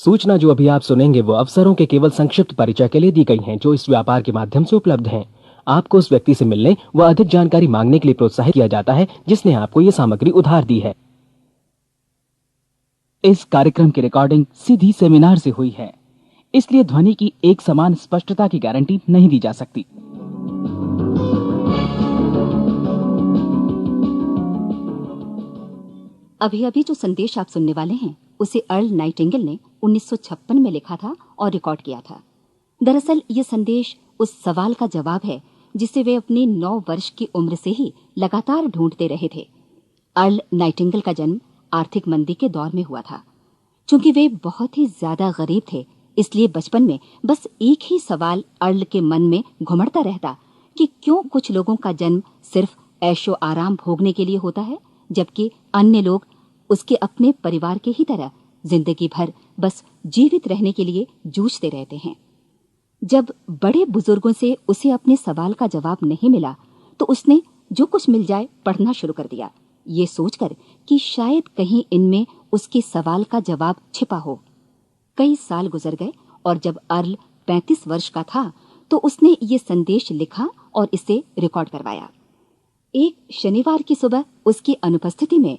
सूचना जो अभी आप सुनेंगे वो अवसरों के केवल संक्षिप्त परिचय के लिए दी गई हैं जो इस व्यापार के माध्यम से उपलब्ध हैं। आपको उस व्यक्ति से मिलने व अधिक जानकारी मांगने के लिए प्रोत्साहित किया जाता है जिसने आपको ये सामग्री उधार दी है। इस कार्यक्रम की रिकॉर्डिंग सीधी सेमिनार से हुई है, इसलिए ध्वनि की एक समान स्पष्टता की गारंटी नहीं दी जा सकती। अभी अभी जो संदेश आप सुनने वाले हैं उसे अर्ल नाइटिंगेल ने 1956 में लिखा था और रिकॉर्ड किया था। दरअसल ये संदेश उस सवाल का जवाब है जिसे वे अपनी 9 वर्ष की उम्र से ही लगातार ढूंढते रहे थे। अर्ल नाइटिंगेल का जन्म आर्थिक मंदी के दौर में हुआ था। चूंकि वे बहुत ही ज्यादा गरीब थे, इसलिए बचपन में बस एक ही सवाल अर्ल के मन में घुमड़ता रहता कि क्यों कुछ लोगों का जन्म सिर्फ ऐशो आराम भोगने के लिए होता है, जबकि अन्य लोग उसके अपने परिवार के ही तरह जिंदगी भर बस जीवित रहने के लिए जूझते रहते हैं। जब बड़े बुजुर्गों से उसे अपने सवाल का जवाब नहीं मिला तो उसने जो कुछ मिल जाए पढ़ना शुरू कर दिया, ये सोचकर कि शायद कहीं इनमें उसके सवाल का जवाब छिपा हो। कई साल गुजर गए और जब अर्ल 35 वर्ष का था तो उसने ये संदेश लिखा और इसे रिकॉर्ड करवाया। एक शनिवार की सुबह उसकी अनुपस्थिति में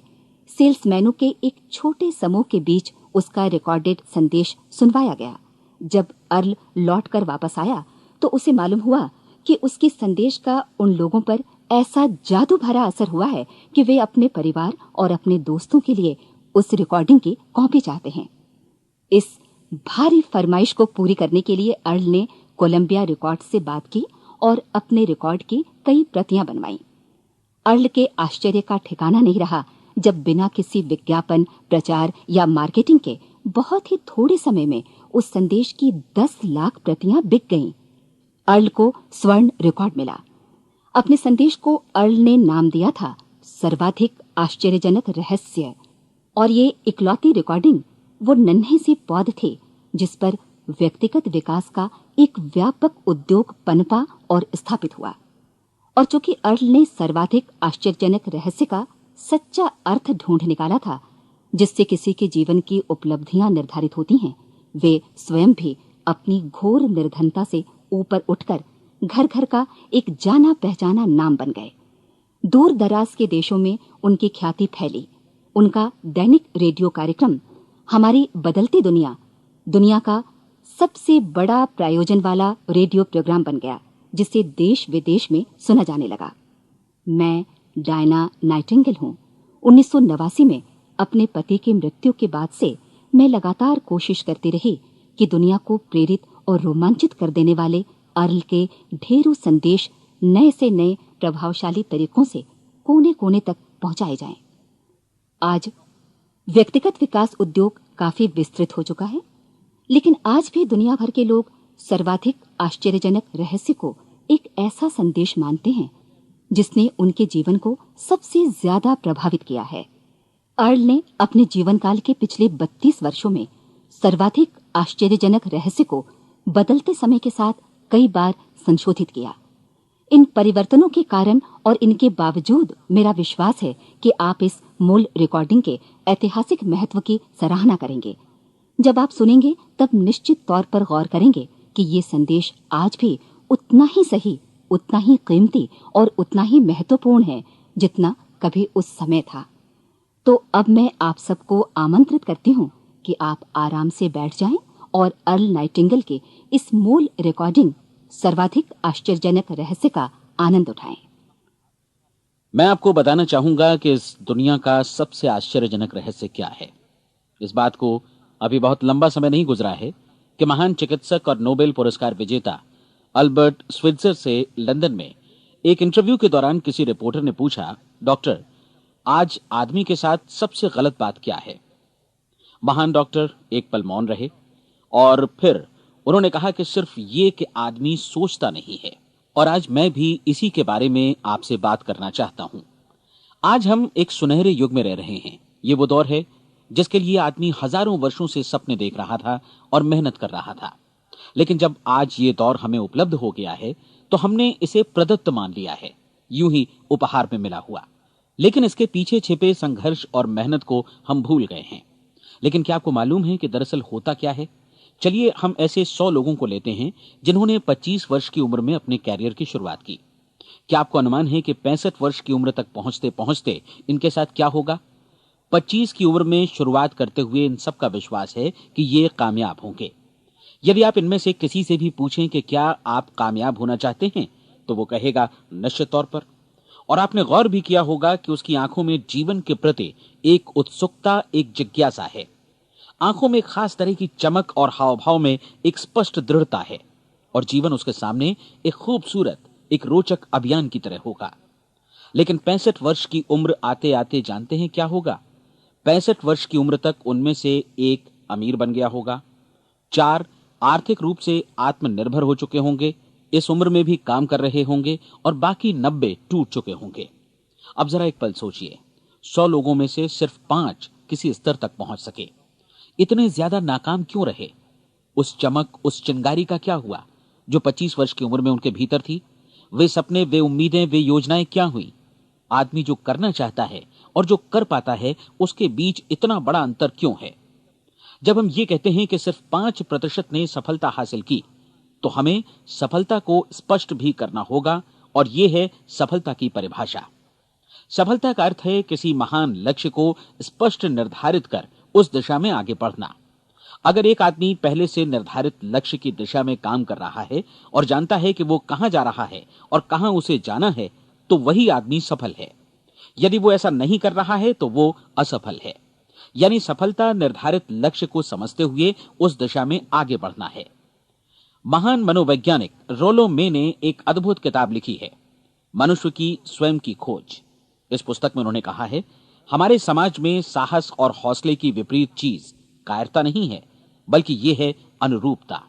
सेल्समैनों के एक छोटे समूह के बीच उसका रिकॉर्डेड संदेश सुनवाया गया। जब अर्ल लौटकर वापस आया तो उसे मालूम हुआ कि उसके संदेश का उन लोगों पर ऐसा जादू भरा असर हुआ है कि वे अपने परिवार और अपने दोस्तों के लिए उस रिकॉर्डिंग की कॉपी चाहते हैं। इस भारी फरमाइश को पूरी करने के लिए अर्ल ने कोलंबिया रिकॉर्ड से बात की और अपने रिकॉर्ड की कई प्रतियां बनवाईं। अर्ल के आश्चर्य का ठिकाना नहीं रहा जब बिना किसी विज्ञापन, प्रचार या मार्केटिंग के बहुत ही थोड़े समय में उस संदेश की 10 लाख प्रतियां बिक गईं। अर्ल को स्वर्ण रिकॉर्ड मिला। अपने संदेश को अर्ल ने नाम दिया था सर्वाधिक आश्चर्यजनक रहस्य, और ये इकलौती रिकॉर्डिंग वो नन्हे सी पौध थे जिस पर व्यक्तिगत विकास का एक व्यापक उद्योग पनपा और स्थापित हुआ। और चूंकि अर्ल ने सर्वाधिक आश्चर्यजनक रहस्य का सच्चा अर्थ ढूंढ निकाला था, जिससे किसी के जीवन की उपलब्धियां निर्धारित होती हैं, वे स्वयं भी अपनी घोर निर्धनता से ऊपर उठकर घर घर का एक जाना पहचाना नाम बन गए। दूर दराज के देशों में उनकी ख्याति फैली। उनका दैनिक रेडियो कार्यक्रम हमारी बदलती दुनिया का सबसे बड़ा प्रायोजन वाला रेडियो प्रोग्राम बन गया, जिसे देश विदेश में सुना जाने लगा। मैं डायना नाइटिंगेल हूँ। 1989 में अपने पति की मृत्यु के बाद से मैं लगातार कोशिश करती रही कि दुनिया को प्रेरित और रोमांचित कर देने वाले अर्ल के ढेरों संदेश नए से नए प्रभावशाली तरीकों से कोने कोने तक पहुंचाए जाएं। आज व्यक्तिगत विकास उद्योग काफी विस्तृत हो चुका है, लेकिन आज भी दुनिया भर के लोग सर्वाधिक आश्चर्यजनक रहस्य को एक ऐसा संदेश मानते हैं जिसने उनके जीवन को सबसे ज्यादा प्रभावित किया है। अर्ल ने अपने जीवन काल के पिछले 32 वर्षों में सर्वाधिक आश्चर्यजनक रहस्य को बदलते समय के साथ कई बार संशोधित किया। इन परिवर्तनों के कारण और इनके बावजूद मेरा विश्वास है कि आप इस मूल रिकॉर्डिंग के ऐतिहासिक महत्व की सराहना करेंगे। जब आप सुनेंगे तब निश्चित तौर पर गौर करेंगे कि ये संदेश आज भी उतना ही सही, उतना ही कीमती और उतना ही महत्वपूर्ण है जितना कभी उस समय था। तो अब मैं आप सबको आमंत्रित करती हूँ कि आप आराम से बैठ जाएं और अर्ल नाइटिंगेल के इस मूल रिकॉर्डिंग सर्वाधिक आश्चर्यजनक रहस्य का आनंद उठाएं। मैं आपको बताना चाहूंगा कि इस दुनिया का सबसे आश्चर्यजनक रहस्य क्या है। इस बात को अभी बहुत लंबा समय नहीं गुजरा है कि महान चिकित्सक और नोबेल पुरस्कार विजेता अल्बर्ट स्विट्जर से लंदन में एक इंटरव्यू के दौरान किसी रिपोर्टर ने पूछा, डॉक्टर, आज आदमी के साथ सबसे गलत बात क्या है? महान डॉक्टर एक पल मौन रहे और फिर उन्होंने कहा कि सिर्फ ये कि आदमी सोचता नहीं है। और आज मैं भी इसी के बारे में आपसे बात करना चाहता हूं। आज हम एक सुनहरे युग में रह रहे हैं। ये वो दौर है जिसके लिए आदमी हजारों वर्षों से सपने देख रहा था और मेहनत कर रहा था। लेकिन जब आज ये दौर हमें उपलब्ध हो गया है तो हमने इसे प्रदत्त मान लिया है, यूं ही उपहार में मिला हुआ। लेकिन इसके पीछे छिपे संघर्ष और मेहनत को हम भूल गए हैं। लेकिन क्या आपको मालूम है कि दरअसल होता क्या है? चलिए हम ऐसे 100 लोगों को लेते हैं जिन्होंने 25 वर्ष की उम्र में अपने कैरियर की शुरुआत की। क्या आपको अनुमान है कि 65 वर्ष की उम्र तक पहुंचते पहुंचते इनके साथ क्या होगा? 25 की उम्र में शुरुआत करते हुए इन सबका विश्वास है कि ये कामयाब होंगे। यदि आप इनमें से किसी से भी पूछें कि क्या आप कामयाब होना चाहते हैं, तो वो कहेगा निश्चित तौर पर। और आपने गौर भी किया होगा कि उसकी आंखों में जीवन के प्रति एक उत्सुकता, एक जिज्ञासा है। आंखों में खास तरह की चमक और हाव भाव में एक स्पष्ट दृढ़ता है और जीवन उसके सामने एक खूबसूरत, एक रोचक अभियान की तरह होगा। लेकिन 65 वर्ष की उम्र आते आते जानते हैं क्या होगा? 65 वर्ष की उम्र तक उनमें से एक अमीर बन गया होगा, 4 आर्थिक रूप से आत्मनिर्भर हो चुके होंगे, इस उम्र में भी काम कर रहे होंगे और बाकी 90 टूट चुके होंगे। अब जरा एक पल सोचिए, 100 लोगों में से सिर्फ 5 किसी स्तर तक पहुंच सके। इतने ज्यादा नाकाम क्यों रहे? उस चमक, उस चिंगारी का क्या हुआ जो 25 वर्ष की उम्र में उनके भीतर थी? वे सपने, वे उम्मीदें, वे योजनाएं क्या हुई? आदमी जो करना चाहता है और जो कर पाता है, उसके बीच इतना बड़ा अंतर क्यों है? जब हम ये कहते हैं कि सिर्फ 5% ने सफलता हासिल की, तो हमें सफलता को स्पष्ट भी करना होगा और यह है सफलता की परिभाषा। सफलता का अर्थ है किसी महान लक्ष्य को स्पष्ट निर्धारित कर उस दिशा में आगे बढ़ना। अगर एक आदमी पहले से निर्धारित लक्ष्य की दिशा में काम कर रहा है और जानता है कि वो कहां जा रहा है और कहां उसे जाना है, तो वही आदमी सफल है। यदि वो ऐसा नहीं कर रहा है तो वो असफल है। यानी सफलता निर्धारित लक्ष्य को समझते हुए उस दिशा में आगे बढ़ना है। महान मनोवैज्ञानिक रोलो मे ने एक अद्भुत किताब लिखी है, मनुष्य की स्वयं की खोज। इस पुस्तक में उन्होंने कहा है, हमारे समाज में साहस और हौसले की विपरीत चीज कायरता नहीं है, बल्कि यह है अनुरूपता।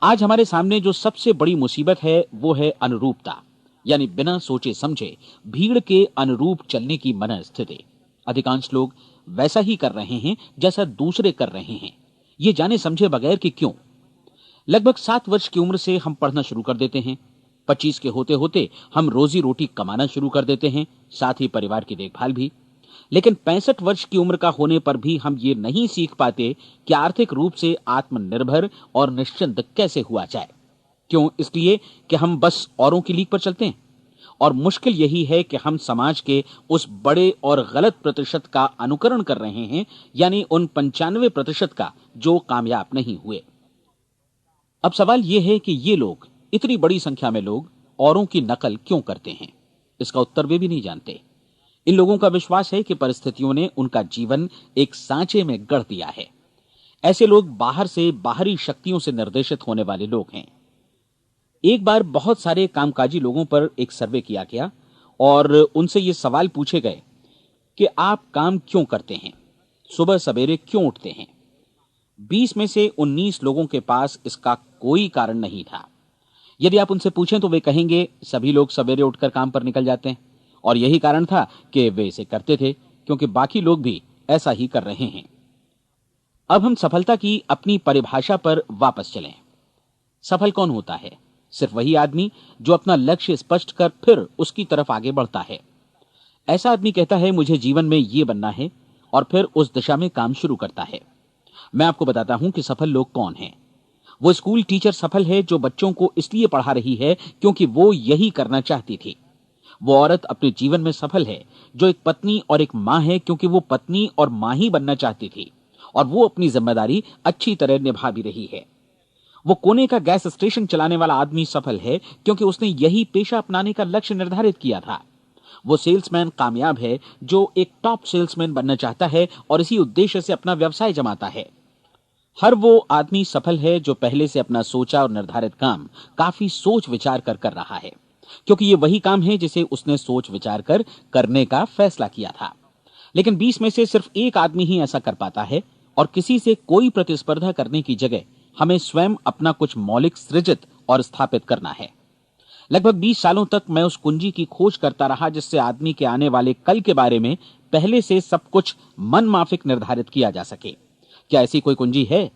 आज हमारे सामने जो सबसे बड़ी मुसीबत है वो है अनुरूपता, यानी बिना सोचे समझे भीड़ के अनुरूप चलने की मनस्थिति। अधिकांश लोग वैसा ही कर रहे हैं जैसा दूसरे कर रहे हैं, ये जाने समझे बगैर कि क्यों। लगभग 7 वर्ष की उम्र से हम पढ़ना शुरू कर देते हैं, 25 के होते होते हम रोजी रोटी कमाना शुरू कर देते हैं, साथ ही परिवार की देखभाल भी। लेकिन 65 वर्ष की उम्र का होने पर भी हम ये नहीं सीख पाते कि आर्थिक रूप से आत्मनिर्भर और निश्चिंत कैसे हुआ जाए। क्यों? इसलिए कि हम बस औरों की लीक पर चलते हैं। और मुश्किल यही है कि हम समाज के उस बड़े और गलत प्रतिशत का अनुकरण कर रहे हैं, यानी उन 95% का जो कामयाब नहीं हुए। अब सवाल यह है कि ये लोग, इतनी बड़ी संख्या में लोग, औरों की नकल क्यों करते हैं? इसका उत्तर वे भी नहीं जानते। इन लोगों का विश्वास है कि परिस्थितियों ने उनका जीवन एक सांचे में गढ़ दिया है। ऐसे लोग बाहर से, बाहरी शक्तियों से निर्देशित होने वाले लोग हैं। एक बार बहुत सारे कामकाजी लोगों पर एक सर्वे किया गया और उनसे ये सवाल पूछे गए कि आप काम क्यों करते हैं, सुबह सवेरे क्यों उठते हैं? 20 में से 19 लोगों के पास इसका कोई कारण नहीं था। यदि आप उनसे पूछें तो वे कहेंगे सभी लोग सवेरे उठकर काम पर निकल जाते हैं और यही कारण था कि वे इसे करते थे क्योंकि बाकी लोग भी ऐसा ही कर रहे हैं। अब हम सफलता की अपनी परिभाषा पर वापस चलें। सफल कौन होता है? सिर्फ वही आदमी जो अपना लक्ष्य स्पष्ट कर फिर उसकी तरफ आगे बढ़ता है। ऐसा आदमी कहता है मुझे जीवन में ये बनना है और फिर उस दिशा में काम शुरू करता है। मैं आपको बताता हूं कि सफल लोग कौन हैं। वो स्कूल टीचर सफल है जो बच्चों को इसलिए पढ़ा रही है क्योंकि वो यही करना चाहती थी। वो औरत अपने जीवन में सफल है जो एक पत्नी और एक मां है क्योंकि वो पत्नी और मां ही बनना चाहती थी और वो अपनी जिम्मेदारी अच्छी तरह निभा भी रही है। वो कोने का गैस स्टेशन चलाने वाला आदमी सफल है क्योंकि उसने यही पेशा अपनाने का लक्ष्य निर्धारित किया था। वो सेल्समैन कामयाब है जो एक टॉप सेल्समैन बनना चाहता है और इसी उद्देश्य से अपना व्यवसाय जमाता है। हर वो आदमी सफल है जो पहले से अपना सोचा और निर्धारित काम काफी सोच विचार कर रहा है, क्योंकि ये वही काम है जिसे उसने सोच विचार कर करने का फैसला किया था। लेकिन 20 में से सिर्फ एक आदमी ही ऐसा कर पाता है और किसी से कोई प्रतिस्पर्धा करने की जगह हमें स्वयं अपना कुछ मौलिक सृजित और स्थापित करना है। लगभग 20 सालों तक मैं उस कुंजी की खोज करता रहा जिससे आदमी के आने वाले कल के बारे में पहले से सब कुछ मन माफिक निर्धारित किया जा सके। क्या ऐसी कोई कुंजी है?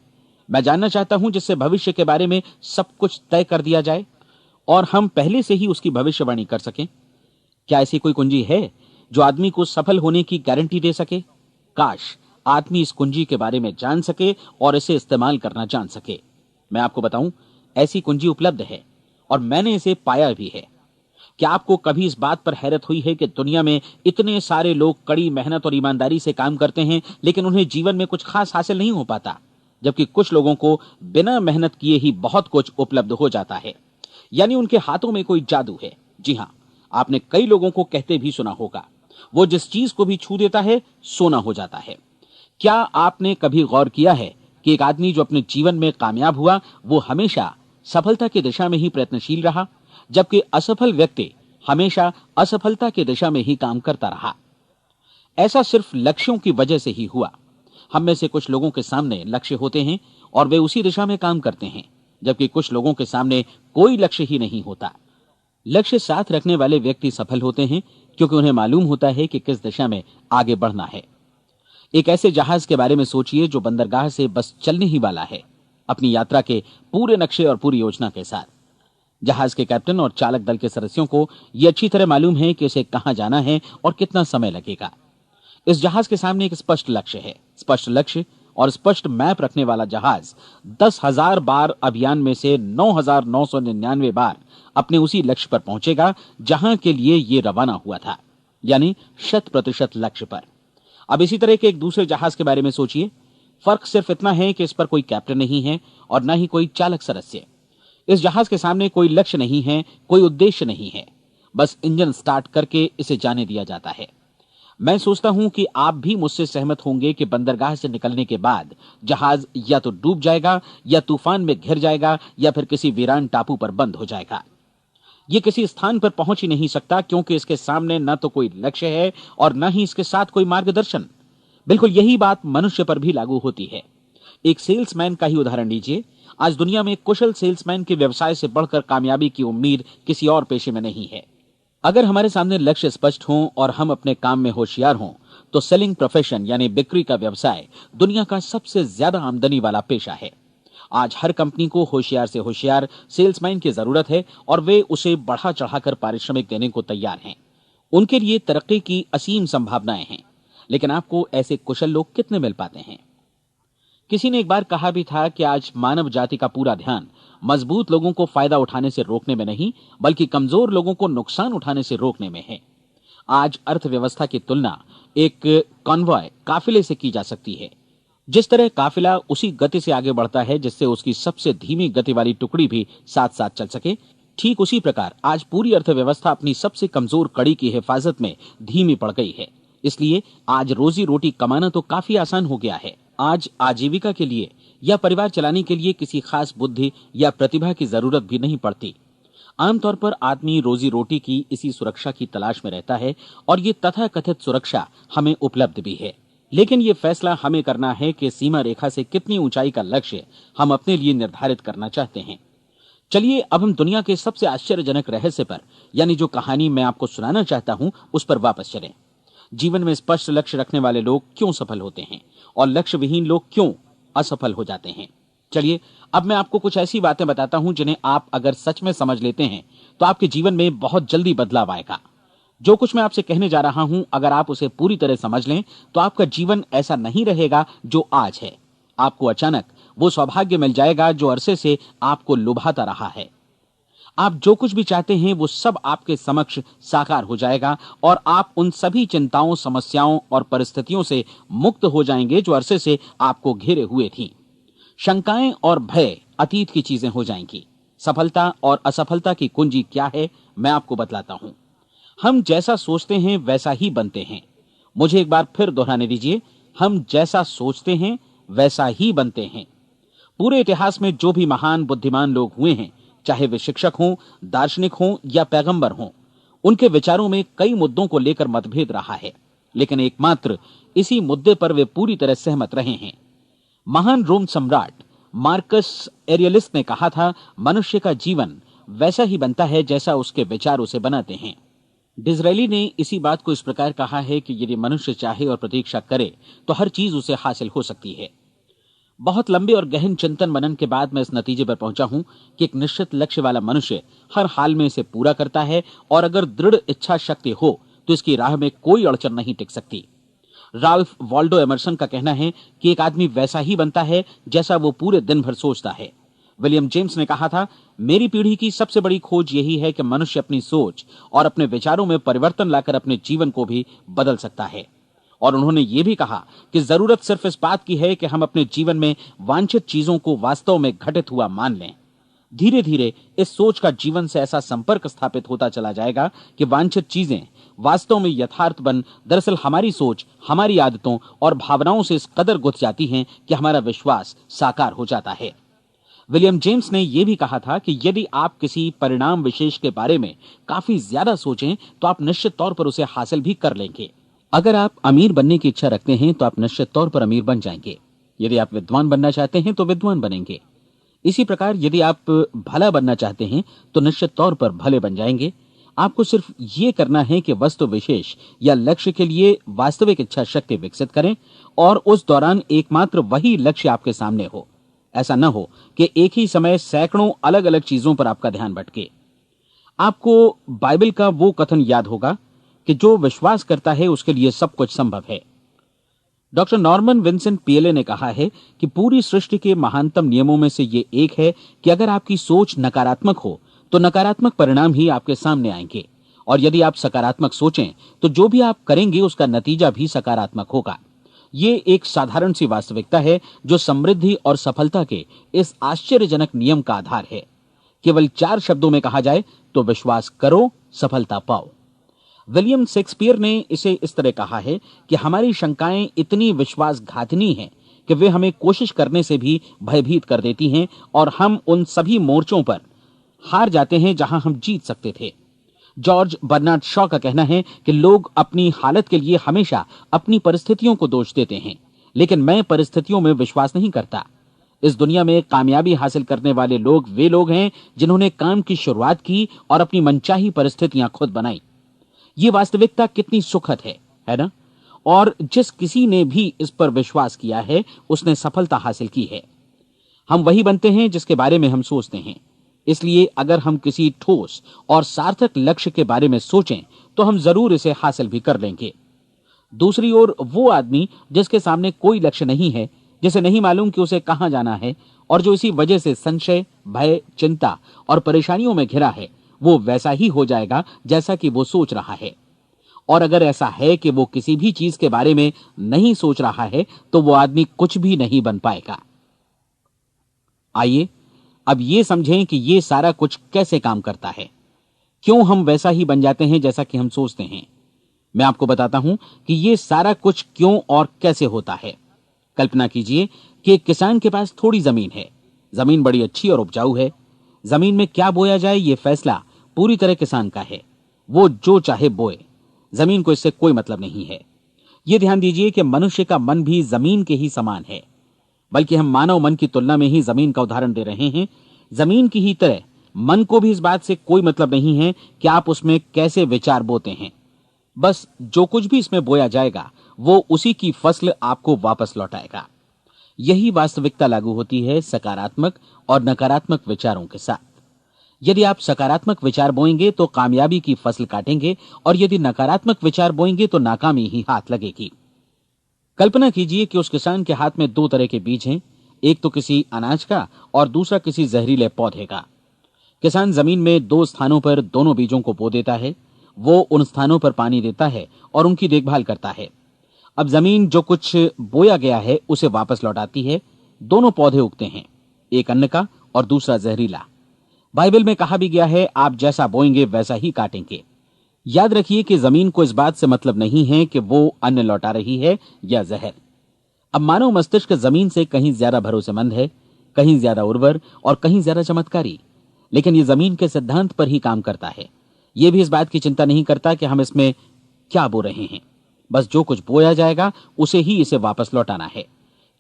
मैं जानना चाहता हूं जिससे भविष्य के बारे में सब कुछ तय कर दिया जाए और हम पहले से ही उसकी भविष्यवाणी कर सकें। क्या ऐसी कोई कुंजी है जो आदमी को सफल होने की गारंटी दे सके? काश आदमी इस कुंजी के बारे में जान सके और इसे इस्तेमाल करना जान सके। मैं आपको बताऊं, ऐसी कुंजी उपलब्ध है और मैंने इसे पाया भी है। क्या आपको कभी इस बात पर हैरत हुई है कि दुनिया में इतने सारे लोग कड़ी मेहनत और ईमानदारी से काम करते हैं, लेकिन उन्हें जीवन में कुछ खास हासिल नहीं हो पाता, जबकि कुछ लोगों को बिना मेहनत किए ही बहुत कुछ उपलब्ध हो जाता है। यानी उनके हाथों में कोई जादू है। जी हां, आपने कई लोगों को कहते भी सुना होगा, वो जिस चीज को भी छू देता है सोना हो जाता है। क्या आपने कभी गौर किया है कि एक आदमी जो अपने जीवन में कामयाब हुआ, वो हमेशा सफलता की दिशा में ही प्रयत्नशील रहा, जबकि असफल व्यक्ति हमेशा असफलता की दिशा में ही काम करता रहा। ऐसा सिर्फ लक्ष्यों की वजह से ही हुआ। हम में से कुछ लोगों के सामने लक्ष्य होते हैं और वे उसी दिशा में काम करते हैं, जबकि कुछ लोगों के सामने कोई लक्ष्य ही नहीं होता। लक्ष्य साथ रखने वाले व्यक्ति सफल होते हैं क्योंकि उन्हें मालूम होता है कि किस दिशा में आगे बढ़ना है। एक ऐसे जहाज के बारे में सोचिए जो बंदरगाह से बस चलने ही वाला है, अपनी यात्रा के पूरे नक्शे और पूरी योजना के साथ। जहाज के कैप्टन और चालक दल के सदस्यों को यह अच्छी तरह मालूम है कि उसे कहां जाना है और कितना समय लगेगा। इस जहाज के सामने एक स्पष्ट लक्ष्य है। स्पष्ट लक्ष्य और स्पष्ट मैप रखने वाला जहाज 10,000 बार अभियान में से 9,999 बार अपने उसी लक्ष्य पर पहुंचेगा जहां के लिए यह रवाना हुआ था, यानी 100% लक्ष्य पर। अब इसी तरह के एक दूसरे जहाज के बारे में सोचिए। फर्क सिर्फ इतना है कि इस पर कोई कैप्टन नहीं है और न ही कोई चालक सदस्य। इस जहाज के सामने कोई लक्ष्य नहीं है, कोई उद्देश्य नहीं है, बस इंजन स्टार्ट करके इसे जाने दिया जाता है। मैं सोचता हूं कि आप भी मुझसे सहमत होंगे कि बंदरगाह से निकलने के बाद जहाज या तो डूब जाएगा, या तूफान में घिर जाएगा, या फिर किसी वीरान टापू पर बंद हो जाएगा। ये किसी स्थान पर पहुंच ही नहीं सकता क्योंकि इसके सामने न तो कोई लक्ष्य है और न ही इसके साथ कोई मार्गदर्शन। बिल्कुल यही बात मनुष्य पर भी लागू होती है। एक सेल्समैन का ही उदाहरण लीजिए। आज दुनिया में कुशल सेल्समैन के व्यवसाय से बढ़कर कामयाबी की उम्मीद किसी और पेशे में नहीं है। अगर हमारे सामने लक्ष्य स्पष्ट हो और हम अपने काम में होशियार हों, तो सेलिंग प्रोफेशन यानी बिक्री का व्यवसाय दुनिया का सबसे ज्यादा आमदनी वाला पेशा है। आज हर कंपनी को होशियार से होशियार सेल्समैन की जरूरत है और वे उसे बढ़ा चढ़ाकर पारिश्रमिक देने को तैयार हैं। उनके लिए तरक्की की असीम संभावनाएं हैं, लेकिन आपको ऐसे कुशल लोग कितने मिल पाते हैं? किसी ने एक बार कहा भी था कि आज मानव जाति का पूरा ध्यान मजबूत लोगों को फायदा उठाने से रोकने में नहीं, बल्कि कमजोर लोगों को नुकसान उठाने से रोकने में है। आज अर्थव्यवस्था की तुलना एक कॉन्वॉय काफिले से की जा सकती है। जिस तरह काफिला उसी गति से आगे बढ़ता है जिससे उसकी सबसे धीमी गति वाली टुकड़ी भी साथ साथ चल सके, ठीक उसी प्रकार आज पूरी अर्थव्यवस्था अपनी सबसे कमजोर कड़ी की हिफाजत में धीमी पड़ गई है। इसलिए आज रोजी रोटी कमाना तो काफी आसान हो गया है। आज आजीविका के लिए या परिवार चलाने के लिए किसी खास बुद्धि या प्रतिभा की जरूरत भी नहीं पड़ती। आमतौर पर आदमी रोजी रोटी की इसी सुरक्षा की तलाश में रहता है और ये तथाकथित सुरक्षा हमें उपलब्ध भी है। लेकिन ये फैसला हमें करना है कि सीमा रेखा से कितनी ऊंचाई का लक्ष्य हम अपने लिए निर्धारित करना चाहते हैं। चलिए अब हम दुनिया के सबसे आश्चर्यजनक रहस्य पर, यानी जो कहानी मैं आपको सुनाना चाहता हूं, उस पर वापस चलें। जीवन में स्पष्ट लक्ष्य रखने वाले लोग क्यों सफल होते हैं और लक्ष्य विहीन लोग क्यों असफल हो जाते हैं? चलिए अब मैं आपको कुछ ऐसी बातें बताता हूं जिन्हें आप अगर सच में समझ लेते हैं तो आपके जीवन में बहुत जल्दी बदलाव आएगा। जो कुछ मैं आपसे कहने जा रहा हूं, अगर आप उसे पूरी तरह समझ लें तो आपका जीवन ऐसा नहीं रहेगा जो आज है। आपको अचानक वो सौभाग्य मिल जाएगा जो अरसे से आपको लुभाता रहा है। आप जो कुछ भी चाहते हैं वो सब आपके समक्ष साकार हो जाएगा और आप उन सभी चिंताओं, समस्याओं और परिस्थितियों से मुक्त हो जाएंगे जो अरसे से आपको घेरे हुए थी। शंकाएं और भय अतीत की चीजें हो जाएंगी। सफलता और असफलता की कुंजी क्या है, मैं आपको बतलाता हूं। हम जैसा सोचते हैं वैसा ही बनते हैं। मुझे एक बार फिर दोहराने दीजिए, हम जैसा सोचते हैं वैसा ही बनते हैं। पूरे इतिहास में जो भी महान बुद्धिमान लोग हुए हैं, चाहे वे शिक्षक हों, दार्शनिक हों या पैगंबर हों, उनके विचारों में कई मुद्दों को लेकर मतभेद रहा है, लेकिन एकमात्र इसी मुद्दे पर वे पूरी तरह सहमत रहे हैं। महान रोम सम्राट मार्कस एरियलिस ने कहा था, मनुष्य का जीवन वैसा ही बनता है जैसा उसके विचार उसे बनाते हैं। डिज़रायली ने इसी बात को इस प्रकार कहा है कि यदि मनुष्य चाहे और प्रतीक्षा करे तो हर चीज उसे हासिल हो सकती है। बहुत लंबे और गहन चिंतन मनन के बाद मैं इस नतीजे पर पहुंचा हूं कि एक निश्चित लक्ष्य वाला मनुष्य हर हाल में इसे पूरा करता है और अगर दृढ़ इच्छा शक्ति हो तो इसकी राह में कोई अड़चन नहीं टिक सकती। राल्फ वॉल्डो एमर्सन का कहना है कि एक आदमी वैसा ही बनता है जैसा वो पूरे दिन भर सोचता है। विलियम जेम्स ने कहा था, मेरी पीढ़ी की सबसे बड़ी खोज यही है कि मनुष्य अपनी सोच और अपने विचारों में परिवर्तन लाकर अपने जीवन को भी बदल सकता है। और उन्होंने ये भी कहा कि जरूरत सिर्फ इस बात की है कि हम अपने जीवन में वांछित चीजों को वास्तव में घटित हुआ मान लें। धीरे धीरे इस सोच का जीवन से ऐसा संपर्क स्थापित होता चला जाएगा कि वांछित चीजें वास्तव में यथार्थ बन दरअसल हमारी सोच, हमारी आदतों और भावनाओं से इस कदर गुथ जाती हैं कि हमारा विश्वास साकार हो जाता है। विलियम जेम्स ने यह भी कहा था कि यदि आप किसी परिणाम विशेष के बारे में काफी ज्यादा सोचें तो आप निश्चित तौर पर उसे हासिल भी कर लेंगे। अगर आप अमीर बनने की इच्छा रखते हैं तो आप निश्चित तौर पर अमीर बन जाएंगे। यदि आप विद्वान बनना चाहते हैं तो विद्वान बनेंगे। इसी प्रकार यदि आप भला बनना चाहते हैं तो निश्चित तौर पर भले बन जाएंगे। आपको सिर्फ ये करना है कि वस्तु विशेष या लक्ष्य के लिए वास्तविक इच्छा शक्ति विकसित करें और उस दौरान एकमात्र वही लक्ष्य आपके सामने हो। ऐसा न हो कि एक ही समय सैकड़ों अलग अलग चीजों पर आपका ध्यान भटके। आपको बाइबल का वो कथन याद होगा कि जो विश्वास करता है उसके लिए सब कुछ संभव है। डॉक्टर नॉर्मन विंसेंट पीएले ने कहा है कि पूरी सृष्टि के महानतम नियमों में से ये एक है कि अगर आपकी सोच नकारात्मक हो तो नकारात्मक परिणाम ही आपके सामने आएंगे, और यदि आप सकारात्मक सोचें तो जो भी आप करेंगे उसका नतीजा भी सकारात्मक होगा। ये एक साधारण सी वास्तविकता है जो समृद्धि और सफलता के इस आश्चर्यजनक नियम का आधार है। केवल 4 शब्दों में कहा जाए तो विश्वास करो, सफलता पाओ। विलियम शेक्सपियर ने इसे इस तरह कहा है कि हमारी शंकाएं इतनी विश्वासघातिनी हैं कि वे हमें कोशिश करने से भी भयभीत कर देती हैं और हम उन सभी मोर्चों पर हार जाते हैं जहां हम जीत सकते थे। जॉर्ज बर्नार्ड शॉ का कहना है कि लोग अपनी हालत के लिए हमेशा अपनी परिस्थितियों को दोष देते हैं, लेकिन मैं परिस्थितियों में विश्वास नहीं करता। इस दुनिया में कामयाबी हासिल करने वाले लोग वे लोग हैं जिन्होंने काम की शुरुआत की और अपनी मनचाही परिस्थितियां खुद बनाई। ये वास्तविकता कितनी सुखद है ना? और जिस किसी ने भी इस पर विश्वास किया है उसने सफलता हासिल की है। हम वही बनते हैं जिसके बारे में हम सोचते हैं। इसलिए अगर हम किसी ठोस और सार्थक लक्ष्य के बारे में सोचें तो हम जरूर इसे हासिल भी कर लेंगे। दूसरी ओर वो आदमी जिसके सामने कोई लक्ष्य नहीं है, जिसे नहीं मालूम कि उसे कहां जाना है और जो इसी वजह से संशय, भय, चिंता और परेशानियों में घिरा है, वो वैसा ही हो जाएगा जैसा कि वो सोच रहा है। और अगर ऐसा है कि वो किसी भी चीज के बारे में नहीं सोच रहा है तो वो आदमी कुछ भी नहीं बन पाएगा। आइए अब ये समझें कि ये सारा कुछ कैसे काम करता है, क्यों हम वैसा ही बन जाते हैं जैसा कि हम सोचते हैं। मैं आपको बताता हूं कि ये सारा कुछ क्यों और कैसे होता है। कल्पना कीजिए कि एक किसान के पास थोड़ी जमीन है। जमीन बड़ी अच्छी और उपजाऊ है। जमीन में क्या बोया जाए ये फैसला पूरी तरह किसान का है। वो जो चाहे बोए, जमीन को इससे कोई मतलब नहीं है। ये ध्यान दीजिए कि मनुष्य का मन भी जमीन के ही समान है, बल्कि हम मानव मन की तुलना में ही जमीन का उदाहरण दे रहे हैं। जमीन की ही तरह मन को भी इस बात से कोई मतलब नहीं है कि आप उसमें कैसे विचार बोते हैं। बस जो कुछ भी इसमें बोया जाएगा वो उसी की फसल आपको वापस लौटाएगा। यही वास्तविकता लागू होती है सकारात्मक और नकारात्मक विचारों के साथ। यदि आप सकारात्मक विचार बोएंगे तो कामयाबी की फसल काटेंगे, और यदि नकारात्मक विचार बोएंगे तो नाकामी ही हाथ लगेगी। कल्पना कीजिए कि उस किसान के हाथ में 2 तरह के बीज हैं, एक तो किसी अनाज का और दूसरा किसी जहरीले पौधे का। किसान जमीन में 2 स्थानों पर दोनों बीजों को बो देता है। वो उन स्थानों पर पानी देता है और उनकी देखभाल करता है। अब जमीन जो कुछ बोया गया है उसे वापस लौटाती है। दोनों पौधे उगते हैं, एक अन्न का और दूसरा जहरीला। बाइबल में कहा भी गया है, आप जैसा बोएंगे वैसा ही काटेंगे। याद रखिए कि जमीन को इस बात से मतलब नहीं है कि वो अन्न लौटा रही है या जहर। अब मानव मस्तिष्क जमीन से कहीं ज्यादा भरोसेमंद है, कहीं ज्यादा उर्वर और कहीं ज्यादा चमत्कारी, लेकिन ये जमीन के सिद्धांत पर ही काम करता है। ये भी इस बात की चिंता नहीं करता कि हम इसमें क्या बो रहे हैं। बस जो कुछ बोया जाएगा उसे ही इसे वापस लौटाना है,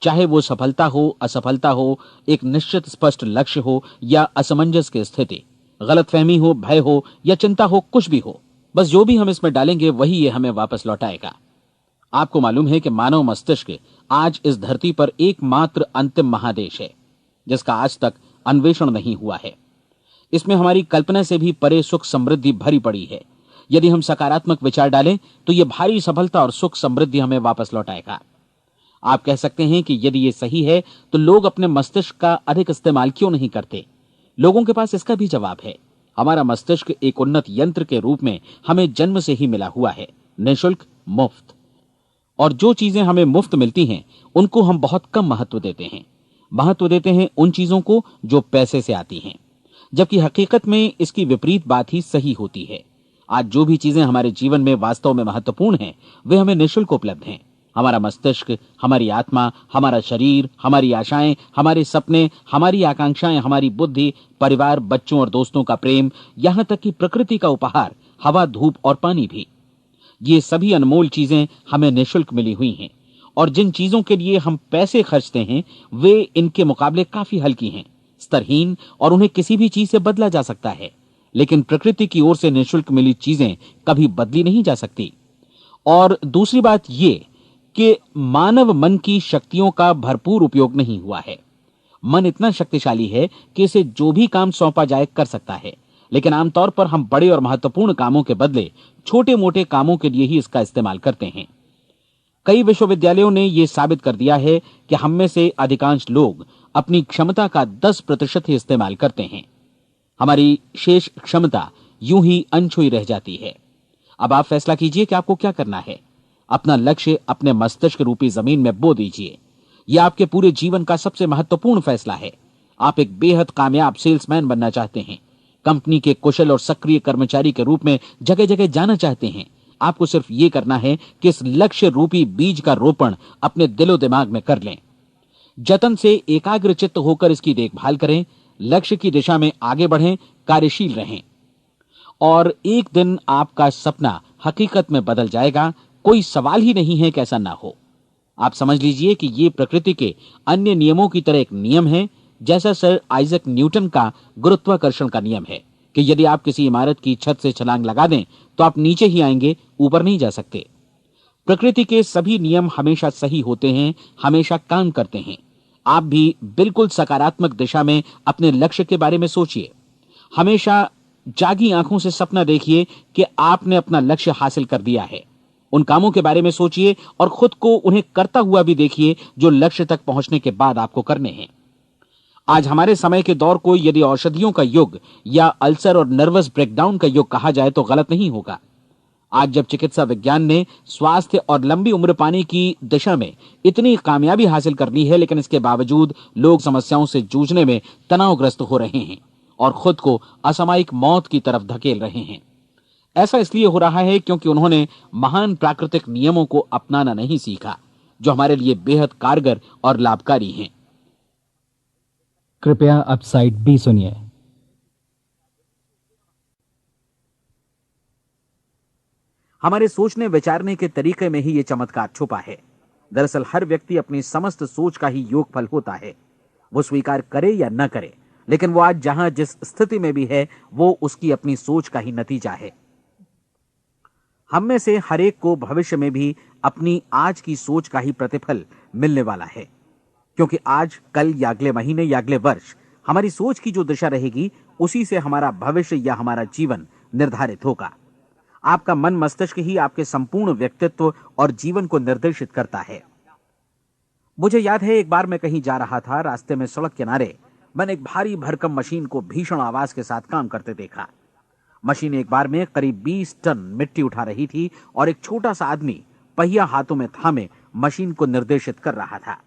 चाहे वो सफलता हो, असफलता हो, एक निश्चित स्पष्ट लक्ष्य हो या असमंजस की स्थिति, गलतफहमी हो, भय हो या चिंता हो, कुछ भी हो। बस जो भी हम इसमें डालेंगे वही ये हमें वापस लौटाएगा। आपको मालूम है कि मानव मस्तिष्क आज इस धरती पर एकमात्र अंतिम महादेश है जिसका आज तक अन्वेषण नहीं हुआ है। इसमें हमारी कल्पना से भी परे सुख समृद्धि भरी पड़ी है। यदि हम सकारात्मक विचार डालें तो यह भारी सफलता और सुख समृद्धि हमें वापस लौटाएगा। आप कह सकते हैं कि यदि ये सही है तो लोग अपने मस्तिष्क का अधिक इस्तेमाल क्यों नहीं करते? लोगों के पास इसका भी जवाब है। हमारा मस्तिष्क एक उन्नत यंत्र के रूप में हमें जन्म से ही मिला हुआ है, निःशुल्क, मुफ्त। और जो चीजें हमें मुफ्त मिलती हैं उनको हम बहुत कम महत्व देते हैं। महत्व देते हैं उन चीजों को जो पैसे से आती हैं, जबकि हकीकत में इसकी विपरीत बात ही सही होती है। आज जो भी चीजें हमारे जीवन में वास्तव में महत्वपूर्ण हैं वे हमें निःशुल्क उपलब्ध हैं। हमारा मस्तिष्क, हमारी आत्मा, हमारा शरीर, हमारी आशाएं, हमारे सपने, हमारी आकांक्षाएं, हमारी बुद्धि, परिवार, बच्चों और दोस्तों का प्रेम, यहां तक कि प्रकृति का उपहार, हवा, धूप और पानी भी, ये सभी अनमोल चीजें हमें निःशुल्क मिली हुई हैं। और जिन चीजों के लिए हम पैसे खर्चते हैं वे इनके मुकाबले काफी हल्की हैं, स्तरहीन, और उन्हें किसी भी चीज से बदला जा सकता है। लेकिन प्रकृति की ओर से निःशुल्क मिली चीजें कभी बदली नहीं जा सकती। और दूसरी बात ये कि मानव मन की शक्तियों का भरपूर उपयोग नहीं हुआ है। मन इतना शक्तिशाली है कि इसे जो भी काम सौंपा जाए कर सकता है, लेकिन आमतौर पर हम बड़े और महत्वपूर्ण कामों के बदले छोटे मोटे कामों के लिए ही इसका इस्तेमाल करते हैं। कई विश्वविद्यालयों ने यह साबित कर दिया है कि हम में से अधिकांश लोग अपनी क्षमता का 10% ही इस्तेमाल करते हैं। हमारी शेष क्षमता यूं ही अनछुई रह जाती है। अब आप फैसला कीजिए कि आपको क्या करना है। अपना लक्ष्य अपने मस्तिष्क रूपी जमीन में बो दीजिए। यह आपके पूरे जीवन का सबसे महत्वपूर्ण फैसला है। आप एक बेहद कामयाब सेल्समैन बनना चाहते हैं, कंपनी के कुशल और सक्रिय कर्मचारी के रूप में जगह जगह जाना चाहते हैं। आपको सिर्फ ये करना है कि इस लक्ष्य रूपी बीज का रोपण अपने दिलो दिमाग में कर लें। जतन से एकाग्रचित्त होकर इसकी देखभाल करें, लक्ष्य की दिशा में आगे बढ़ें, कार्यशील रहें, और एक दिन आपका सपना हकीकत में बदल जाएगा। कोई सवाल ही नहीं है कि ऐसा ना हो। आप समझ लीजिए कि ये प्रकृति के अन्य नियमों की तरह एक नियम है, जैसा सर आइजक न्यूटन का गुरुत्वाकर्षण का नियम है कि यदि आप किसी इमारत की छत से छलांग लगा दें तो आप नीचे ही आएंगे, ऊपर नहीं जा सकते। प्रकृति के सभी नियम हमेशा सही होते हैं, हमेशा काम करते हैं। आप भी बिल्कुल सकारात्मक दिशा में अपने लक्ष्य के बारे में सोचिए। हमेशा जागी आंखों से सपना देखिए कि आपने अपना लक्ष्य हासिल कर दिया है। उन कामों के बारे में सोचिए और खुद को उन्हें करता हुआ भी देखिए जो लक्ष्य तक पहुंचने के बाद आपको करने हैं। आज हमारे समय के दौर को यदि औषधियों का युग या अल्सर और नर्वस ब्रेकडाउन का युग कहा जाए तो गलत नहीं होगा। आज जब चिकित्सा विज्ञान ने स्वास्थ्य और लंबी उम्र पाने की दिशा में इतनी कामयाबी हासिल कर ली है, लेकिन इसके बावजूद लोग समस्याओं से जूझने में तनावग्रस्त हो रहे हैं और खुद को असामयिक मौत की तरफ धकेल रहे हैं। ऐसा इसलिए हो रहा है क्योंकि उन्होंने महान प्राकृतिक नियमों को अपनाना नहीं सीखा, जो हमारे लिए बेहद कारगर और लाभकारी हैं। कृपया अब साइड बी सुनिए। हमारे सोचने विचारने के तरीके में ही ये चमत्कार छुपा है। दरअसल हर व्यक्ति अपनी समस्त सोच का ही योगफल होता है। वो स्वीकार करे या न करे, लेकिन वो आज जहां जिस स्थिति में भी है वो उसकी अपनी सोच का ही नतीजा है। हम में से हर एक को भविष्य में भी अपनी आज की सोच का ही प्रतिफल मिलने वाला है, क्योंकि आज, कल या अगले महीने या अगले वर्ष हमारी सोच की जो दिशा रहेगी उसी से हमारा भविष्य या हमारा जीवन निर्धारित होगा। आपका मन मस्तिष्क ही आपके संपूर्ण व्यक्तित्व और जीवन को निर्देशित करता है। मुझे याद है एक बार मैं कहीं जा रहा था, रास्ते में सड़क किनारे मैंने एक भारी भरकम मशीन को भीषण आवाज के साथ काम करते देखा। मशीन एक बार में करीब 20 टन मिट्टी उठा रही थी और एक छोटा सा आदमी पहिया हाथों में थामे मशीन को निर्देशित कर रहा था।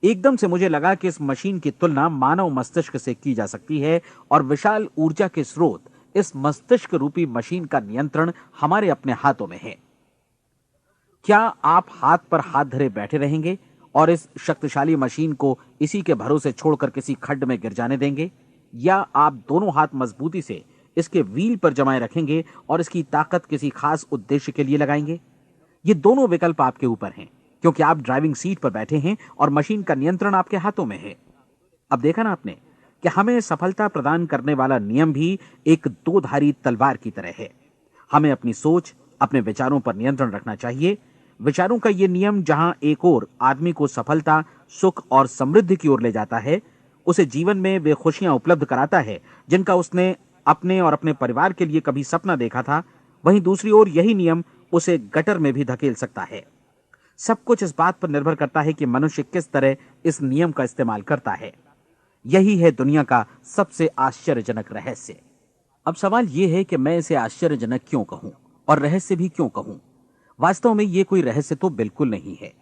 एकदम से मुझे लगा कि इस मशीन की तुलना मानव मस्तिष्क से की जा सकती है और विशाल ऊर्जा के स्रोत इस मस्तिष्क रूपी मशीन का नियंत्रण हमारे अपने हाथों में है। क्या आप हाथ पर हाथ धरे बैठे रहेंगे और इस शक्तिशाली मशीन को इसी के भरोसे छोड़कर किसी खड्ड में गिर जाने देंगे, या आप दोनों हाथ मजबूती से इसके व्हील पर जमाए रखेंगे और इसकी ताकत किसी खास उद्देश्य के लिए लगाएंगे? ये दोनों विकल्प आपके ऊपर हैं, क्योंकि आप ड्राइविंग सीट पर बैठे हैं और मशीन का नियंत्रण आपके हाथों में है। अब देखा ना आपने कि हमें सफलता प्रदान करने वाला नियम भी एक दो-धारी तलवार की तरह है। हमें अपनी सोच, अपने विचारों पर नियंत्रण रखना चाहिए। विचारों का यह नियम जहां एक ओर आदमी को सफलता, सुख और समृद्धि की ओर ले जाता है, उसे जीवन में वे खुशियां उपलब्ध कराता है जिनका उसने अपने और अपने परिवार के लिए कभी सपना देखा था, वहीं दूसरी ओर यही नियम उसे गटर में भी धकेल सकता है। सब कुछ इस बात पर निर्भर करता है कि मनुष्य किस तरह इस नियम का इस्तेमाल करता है। यही है दुनिया का सबसे आश्चर्यजनक रहस्य। अब सवाल यह है कि मैं इसे आश्चर्यजनक क्यों कहूं और रहस्य भी क्यों कहूं। वास्तव में यह कोई रहस्य तो बिल्कुल नहीं है।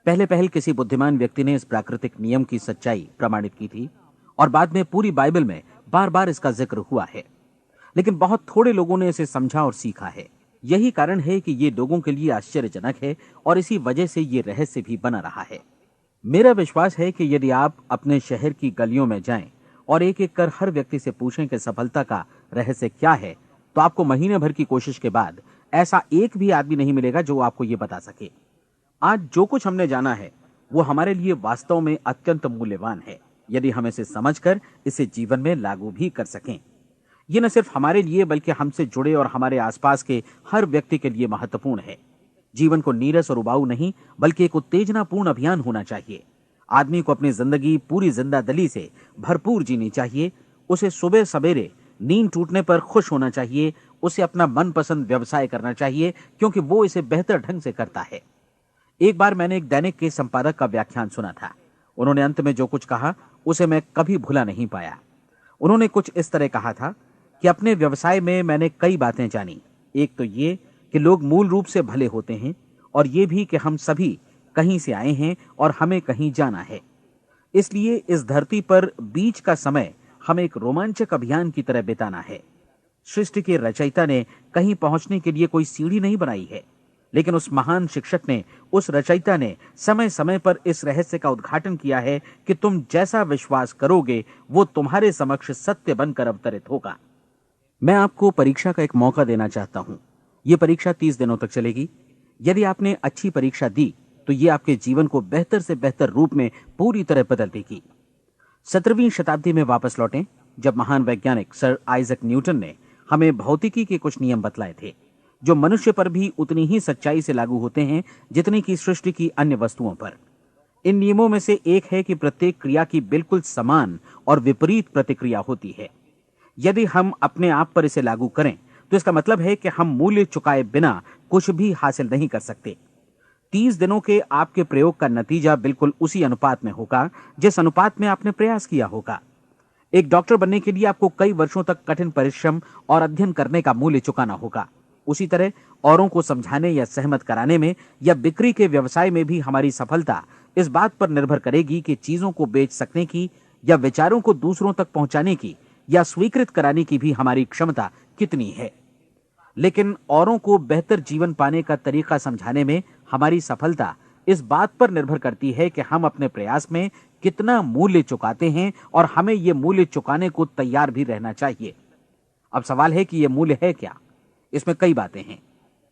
पहले पहल किसी बुद्धिमान व्यक्ति ने इस प्राकृतिक नियम की सच्चाई प्रमाणित की थी और बाद में पूरी बाइबल में बार बार इसका जिक्र हुआ है, लेकिन बहुत थोड़े लोगों ने इसे समझा और सीखा है। यही कारण है कि ये लोगों के लिए आश्चर्यजनक है और इसी वजह से ये रहस्य भी बना रहा है। मेरा विश्वास है कि यदि आप अपने शहर की गलियों में जाएं और एक एक कर हर व्यक्ति से पूछें कि सफलता का रहस्य क्या है, तो आपको महीने भर की कोशिश के बाद ऐसा एक भी आदमी नहीं मिलेगा जो आपको ये बता सके। आज जो कुछ हमने जाना है वो हमारे लिए वास्तव में अत्यंत मूल्यवान है, यदि हम इसे समझकर इसे जीवन में लागू भी कर सकें। ये न सिर्फ हमारे लिए बल्कि हमसे जुड़े और हमारे आसपास के हर व्यक्ति के लिए महत्वपूर्ण है। जीवन को नीरस और उबाऊ नहीं बल्कि एक उत्तेजनापूर्ण अभियान होना चाहिए। आदमी को अपनी जिंदगी पूरी जिंदादिली से भरपूर जीनी चाहिए। उसे सुबह सवेरे नींद टूटने पर खुश होना चाहिए। उसे अपना मनपसंद व्यवसाय करना चाहिए क्योंकि वो इसे बेहतर ढंग से करता है। एक बार मैंने एक दैनिक के संपादक का व्याख्यान सुना था। उन्होंने अंत में जो कुछ कहा उसे मैं कभी भुला नहीं पाया। उन्होंने कुछ इस तरह कहा था कि अपने व्यवसाय में मैंने कई बातें जानी। एक तो ये कि लोग मूल रूप से भले होते हैं और ये भी कि हम सभी कहीं से आए हैं और हमें कहीं जाना है। इसलिए इस धरती पर बीच का समय हमें एक रोमांचक अभियान की तरह बिताना है। सृष्टि के रचयिता ने कहीं पहुंचने के लिए कोई सीढ़ी नहीं बनाई है, लेकिन उस महान शिक्षक ने, उस रचयिता ने समय समय पर इस रहस्य का उद्घाटन किया है कि तुम जैसा विश्वास करोगे वो तुम्हारे समक्ष सत्य बनकर अवतरित होगा। मैं आपको परीक्षा का एक मौका देना चाहता हूं। यह परीक्षा 30 दिनों तक चलेगी। यदि आपने अच्छी परीक्षा दी तो ये आपके जीवन को बेहतर से बेहतर रूप में पूरी तरह बदल देगी। 17वीं शताब्दी में वापस लौटें, जब महान वैज्ञानिक सर आइजक न्यूटन ने हमें भौतिकी के कुछ नियम बतलाए थे, जो मनुष्य पर भी उतनी ही सच्चाई से लागू होते हैं जितनी की सृष्टि की अन्य वस्तुओं पर। इन नियमों में से एक है कि प्रत्येक क्रिया की बिल्कुल समान और विपरीत प्रतिक्रिया होती है। यदि हम अपने आप पर इसे लागू करें तो इसका मतलब है कि हम मूल्य चुकाए बिना कुछ भी हासिल नहीं कर सकते। 30 दिनों के आपके प्रयोग का नतीजा बिल्कुल उसी अनुपात में होगा जिस अनुपात में आपने प्रयास किया होगा। एक डॉक्टर बनने के लिए आपको कई वर्षों तक कठिन परिश्रम और अध्ययन करने का मूल्य चुकाना होगा। उसी तरह औरों को समझाने या सहमत कराने में या बिक्री के व्यवसाय में भी हमारी सफलता इस बात पर निर्भर करेगी कि चीजों को बेच सकने की या विचारों को दूसरों तक पहुंचाने की या स्वीकृत कराने की भी हमारी क्षमता कितनी है। लेकिन औरों को बेहतर जीवन पाने का तरीका समझाने में हमारी सफलता इस बात पर निर्भर करती है कि हम अपने प्रयास में कितना मूल्य चुकाते हैं और हमें यह मूल्य चुकाने को तैयार भी रहना चाहिए। अब सवाल है कि यह मूल्य है क्या? इसमें कई बातें हैं।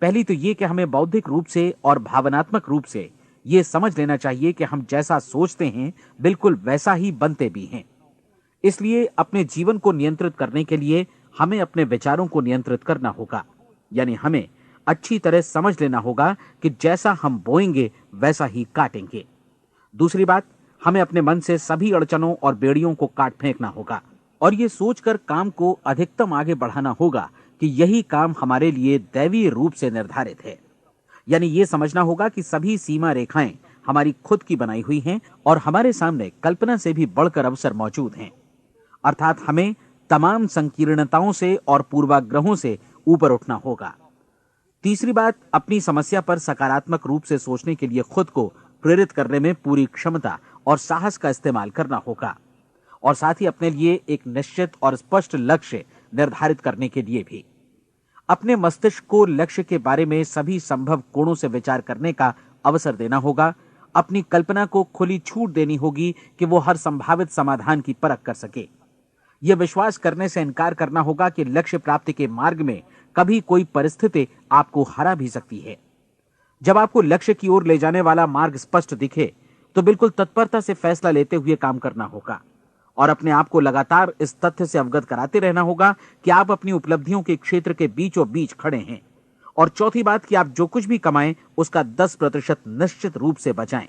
पहली तो यह कि हमें बौद्धिक रूप से और भावनात्मक रूप से यह समझ लेना चाहिए कि हम जैसा सोचते हैं बिल्कुल वैसा ही बनते भी हैं। इसलिए अपने जीवन को नियंत्रित करने के लिए हमें अपने विचारों को नियंत्रित करना होगा। यानी हमें अच्छी तरह समझ लेना होगा कि जैसा हम बोएंगे वैसा ही काटेंगे। दूसरी बात, हमें अपने मन से सभी अड़चनों और बेड़ियों को काट फेंकना होगा और ये सोचकर काम को अधिकतम आगे बढ़ाना होगा कि यही काम हमारे लिए दैवीय रूप से निर्धारित है। यानी ये समझना होगा कि सभी सीमा रेखाएं हमारी खुद की बनाई हुई हैं और हमारे सामने कल्पना से भी बढ़कर अवसर मौजूद हैं। अर्थात हमें तमाम संकीर्णताओं से और पूर्वाग्रहों से ऊपर उठना होगा। तीसरी बात, अपनी समस्या पर सकारात्मक रूप से सोचने के लिए खुद को प्रेरित करने में पूरी क्षमता और साहस का इस्तेमाल करना होगा और साथ ही अपने लिए एक निश्चित और स्पष्ट लक्ष्य निर्धारित करने के लिए भी। अपने मस्तिष्क को लक्ष्य के बारे में सभी संभव कोणों से विचार करने का अवसर देना होगा। अपनी कल्पना को खुली छूट देनी होगी कि वो हर संभावित समाधान की परख कर सके। यह विश्वास करने से इनकार करना होगा कि लक्ष्य प्राप्ति के मार्ग में कभी कोई परिस्थिति आपको हरा भी सकती है। जब आपको लक्ष्य की ओर ले जाने वाला मार्ग स्पष्ट दिखे तो बिल्कुल तत्परता से फैसला लेते हुए काम करना होगा और अपने आप को लगातार इस तथ्य से अवगत कराते रहना होगा कि आप अपनी उपलब्धियों के क्षेत्र के बीचों बीच खड़े हैं। और चौथी बात कि आप जो कुछ भी कमाएं उसका 10% निश्चित रूप से बचाएं।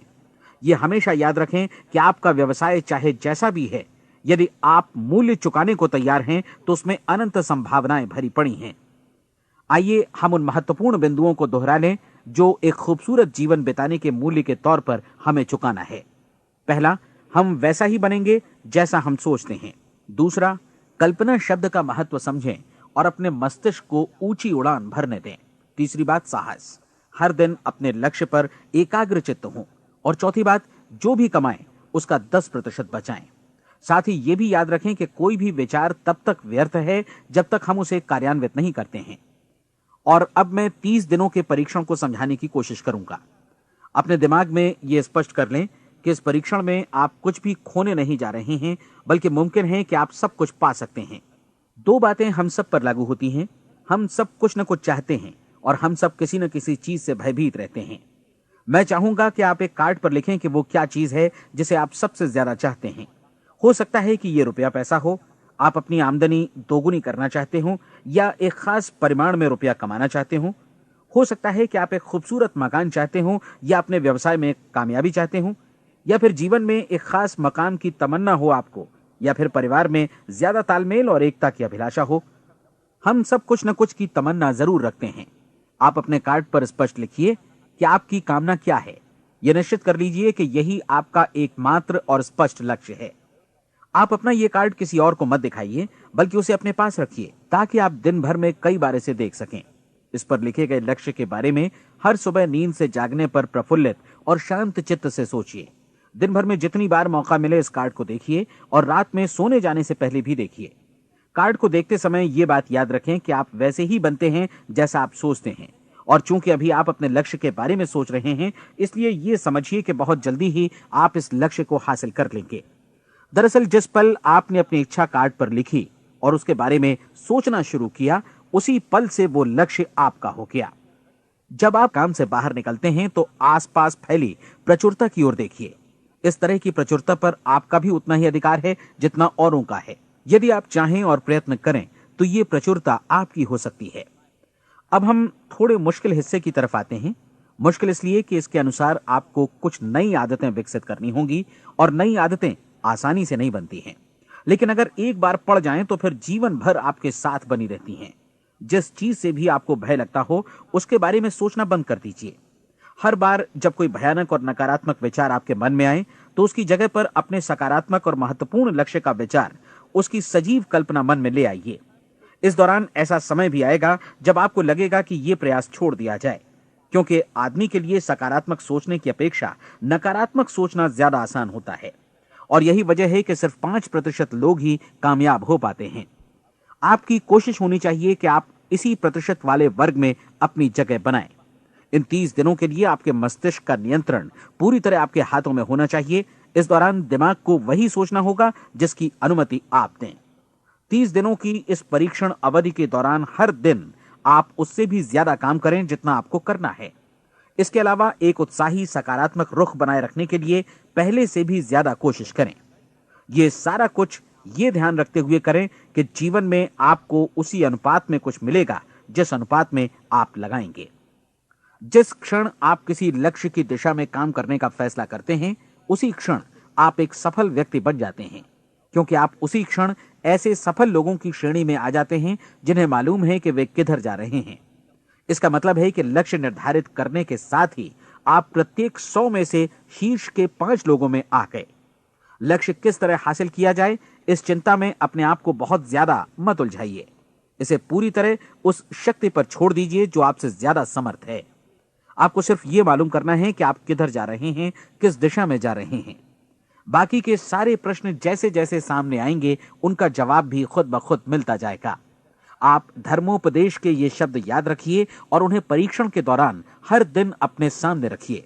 यह हमेशा याद रखें कि आपका व्यवसाय चाहे जैसा भी है, यदि आप मूल्य चुकाने को तैयार हैं तो उसमें अनंत संभावनाएं भरी पड़ी हैं। आइए हम उन महत्वपूर्ण बिंदुओं को दोहरा लें जो एक खूबसूरत जीवन बिताने के मूल्य के तौर पर हमें चुकाना है। पहला, हम वैसा ही बनेंगे जैसा हम सोचते हैं। दूसरा, कल्पना शब्द का महत्व समझें और अपने मस्तिष्क को ऊंची उड़ान भरने दें। तीसरी बात, साहस, हर दिन अपने लक्ष्य पर एकाग्र चित्त हों। और चौथी बात, जो भी कमाएं उसका 10% बचाएं। साथ ही ये भी याद रखें कि कोई भी विचार तब तक व्यर्थ है जब तक हम उसे कार्यान्वित नहीं करते हैं। और अब मैं 30 दिनों के परीक्षण को समझाने की कोशिश करूंगा। अपने दिमाग में यह स्पष्ट कर लें कि इस परीक्षण में आप कुछ भी खोने नहीं जा रहे हैं, बल्कि मुमकिन है कि आप सब कुछ पा सकते हैं। 2 बातें हम सब पर लागू होती हैं। हम सब कुछ न कुछ चाहते हैं और हम सब किसी न किसी चीज से भयभीत रहते हैं। मैं चाहूंगा कि आप एक कार्ड पर लिखें कि वो क्या चीज है जिसे आप सबसे ज्यादा चाहते हैं। हो सकता है कि ये रुपया पैसा हो, आप अपनी आमदनी दोगुनी करना चाहते हो, या एक खास परिमाण में रुपया कमाना चाहते हो सकता है कि आप एक खूबसूरत मकान चाहते हो, या अपने व्यवसाय में कामयाबी चाहते हो, या फिर जीवन में एक खास मकाम की तमन्ना हो आपको, या फिर परिवार में ज्यादा तालमेल और एकता की अभिलाषा हो। हम सब कुछ न कुछ की तमन्ना जरूर रखते हैं। आप अपने कार्ड पर स्पष्ट लिखिए कि आपकी कामना क्या है। यह निश्चित कर लीजिए कि यही आपका एकमात्र और स्पष्ट लक्ष्य है। आप अपना यह कार्ड किसी और को मत दिखाइए, बल्कि उसे अपने पास रखिए ताकि आप दिन भर में कई बार इसे देख सकें। इस पर लिखे गए लक्ष्य के बारे में हर सुबह नींद से जागने पर प्रफुल्लित और शांत चित्त से सोचिए। दिन भर में जितनी बार मौका मिले इस कार्ड को देखिए और रात में सोने जाने से पहले भी देखिए। कार्ड को देखते समय यह बात याद रखें कि आप वैसे ही बनते हैं जैसा आप सोचते हैं। और चूंकि अभी आप अपने लक्ष्य के बारे में सोच रहे हैं, इसलिए यह समझिए कि बहुत जल्दी ही आप इस लक्ष्य को हासिल कर लेंगे। दरअसल जिस पल आपने अपनी इच्छा कार्ड पर लिखी और उसके बारे में सोचना शुरू किया, उसी पल से वो लक्ष्य आपका हो गया। जब आप काम से बाहर निकलते हैं तो आसपास फैली प्रचुरता की ओर देखिए। इस तरह की प्रचुरता पर आपका भी उतना ही अधिकार है जितना औरों का है। यदि आप चाहें और प्रयत्न करें तो ये प्रचुरता आपकी हो सकती है। अब हम थोड़े मुश्किल हिस्से की तरफ आते हैं। मुश्किल इसलिए कि इसके अनुसार आपको कुछ नई आदतें विकसित करनी होंगी, और नई आदतें आसानी से नहीं बनती हैं, लेकिन अगर एक बार पड़ जाएं तो फिर जीवन भर आपके साथ बनी रहती हैं। जिस चीज से भी आपको भय लगता हो उसके बारे में सोचना बंद कर दीजिए। हर बार जब कोई भयानक और नकारात्मक विचार आपके मन में आए तो उसकी जगह पर अपने सकारात्मक और महत्वपूर्ण लक्ष्य का विचार, उसकी सजीव कल्पना मन में ले आइए। इस दौरान ऐसा समय भी आएगा जब आपको लगेगा कि यह प्रयास छोड़ दिया जाए, क्योंकि आदमी के लिए सकारात्मक सोचने की अपेक्षा नकारात्मक सोचना ज्यादा आसान होता है। और यही वजह है कि सिर्फ 5% लोग ही कामयाब हो पाते हैं। आपकी कोशिश होनी चाहिए कि आप इसी प्रतिशत वाले वर्ग में अपनी जगह बनाएं। इन 30 दिनों के लिए आपके मस्तिष्क का नियंत्रण पूरी तरह आपके हाथों में होना चाहिए। इस दौरान दिमाग को वही सोचना होगा जिसकी अनुमति आप दें। 30 दिनों की इस परीक्षण अवधि के दौरान हर दिन आप उससे भी ज्यादा काम करें जितना आपको करना है। इसके अलावा एक उत्साही सकारात्मक रुख बनाए रखने के लिए पहले से भी ज्यादा कोशिश करें। ये सारा कुछ ये ध्यान रखते हुए करें कि जीवन में आपको उसी अनुपात में कुछ मिलेगा जिस अनुपात में आप लगाएंगे। जिस क्षण आप किसी लक्ष्य की दिशा में काम करने का फैसला करते हैं, उसी क्षण आप एक सफल व्यक्ति बन जाते हैं, क्योंकि आप उसी क्षण ऐसे सफल लोगों की श्रेणी में आ जाते हैं जिन्हें मालूम है कि वे किधर जा रहे हैं। इसका मतलब है कि लक्ष्य निर्धारित करने के साथ ही आप प्रत्येक 100 में से शीर्ष के 5 लोगों में आ गए। लक्ष्य किस तरह हासिल किया जाए, इस चिंता में अपने आप को बहुत ज्यादा मत उलझाइए। इसे पूरी तरह उस शक्ति पर छोड़ दीजिए जो आपसे ज्यादा समर्थ है। आपको सिर्फ ये मालूम करना है कि आप किधर जा रहे हैं, किस दिशा में जा रहे हैं। बाकी के सारे प्रश्न जैसे जैसे सामने आएंगे उनका जवाब भी खुद ब खुद मिलता जाएगा। आप धर्मोपदेश के ये शब्द याद रखिए और उन्हें परीक्षण के दौरान हर दिन अपने सामने रखिए।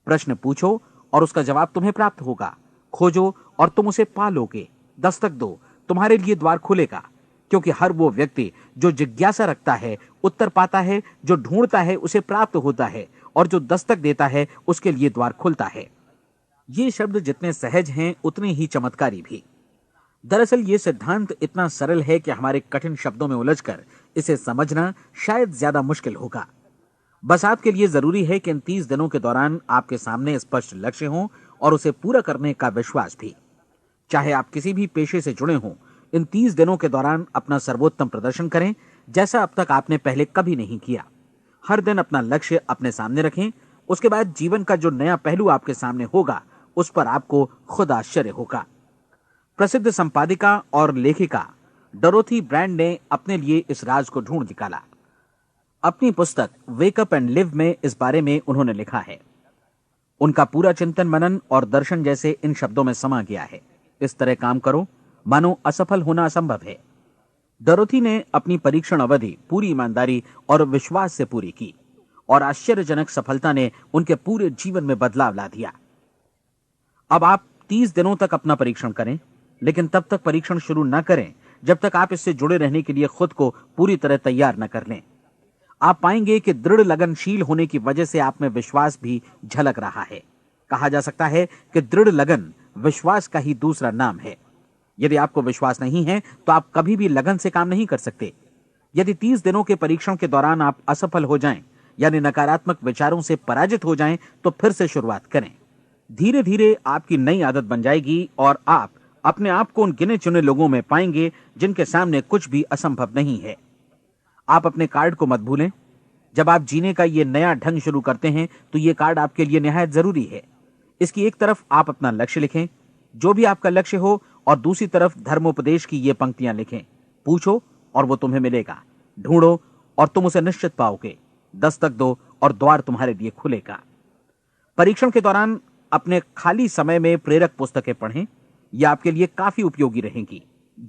प्रश्न पूछो और उसका जवाब तुम्हें प्राप्त होगा। खोजो और तुम उसे पा लोगे। दस्तक दो, तुम्हारे लिए द्वार खुलेगा, क्योंकि हर वो व्यक्ति जो जिज्ञासा रखता है उत्तर पाता है, जो ढूंढता है उसे प्राप्त होता है, और जो दस्तक देता है उसके लिए द्वार खुलता है। ये शब्द जितने सहज हैं उतने ही चमत्कारी भी। दरअसल ये सिद्धांत इतना सरल है कि हमारे कठिन शब्दों में उलझकर इसे समझना शायद ज्यादा मुश्किल होगा। बस आपके लिए जरूरी है कि इन 30 दिनों के दौरान आपके सामने स्पष्ट लक्ष्य हो और उसे पूरा करने का विश्वास भी। चाहे आप किसी भी पेशे से जुड़े हों, इन 30 दिनों के दौरान अपना सर्वोत्तम प्रदर्शन करें, जैसा अब तक आपने पहले कभी नहीं किया। हर दिन अपना लक्ष्य अपने सामने रखें। उसके बाद जीवन का जो नया पहलू आपके सामने होगा उस पर आपको खुद आश्चर्य होगा। प्रसिद्ध संपादिका और लेखिका डोरोथी ब्रैंड ने अपने लिए इस राज को ढूंढ निकाला। अपनी पुस्तक वेक अप एंड लिव में इस बारे में उन्होंने लिखा है। उनका पूरा चिंतन मनन और दर्शन जैसे इन शब्दों में समा गया है। इस तरह काम करो मानो असफल होना असंभव है। डोरोथी ने अपनी परीक्षण अवधि पूरी ईमानदारी और विश्वास से पूरी की और आश्चर्यजनक सफलता ने उनके पूरे जीवन में बदलाव ला दिया। अब आप 30 दिनों तक अपना परीक्षण करें, लेकिन तब तक परीक्षण शुरू न करें जब तक आप इससे जुड़े रहने के लिए खुद को पूरी तरह तैयार न कर लें। आप पाएंगे कि दृढ़ लगनशील होने की वजह से आप में विश्वास भी झलक रहा है। कहा जा सकता है कि दृढ़ लगन विश्वास का ही दूसरा नाम है। यदि आपको विश्वास नहीं है तो आप कभी भी लगन से काम नहीं कर सकते। यदि 30 दिनों के परीक्षण के दौरान आप असफल हो जाएं, यानी नकारात्मक विचारों से पराजित हो जाएं, तो फिर से शुरुआत करें। धीरे धीरे आपकी नई आदत बन जाएगी और आप अपने आप को उन गिने चुने लोगों में पाएंगे जिनके सामने कुछ भी असंभव नहीं है। आप अपने कार्ड को मत भूलें। जब आप जीने का ये नया ढंग शुरू करते हैं तो ये कार्ड आपके लिए निहायत जरूरी है। इसकी एक तरफ आप अपना लक्ष्य लिखें, जो भी आपका लक्ष्य हो, और दूसरी तरफ धर्मोपदेश की ये पंक्तियां लिखें। पूछो और वो तुम्हें मिलेगा, ढूंढो और तुम उसे निश्चित पाओगे, दस्तक दो और द्वार तुम्हारे लिए खुलेगा। परीक्षण के दौरान अपने खाली समय में प्रेरक पुस्तकें पढ़ें। यह आपके लिए काफी उपयोगी रहेंगी।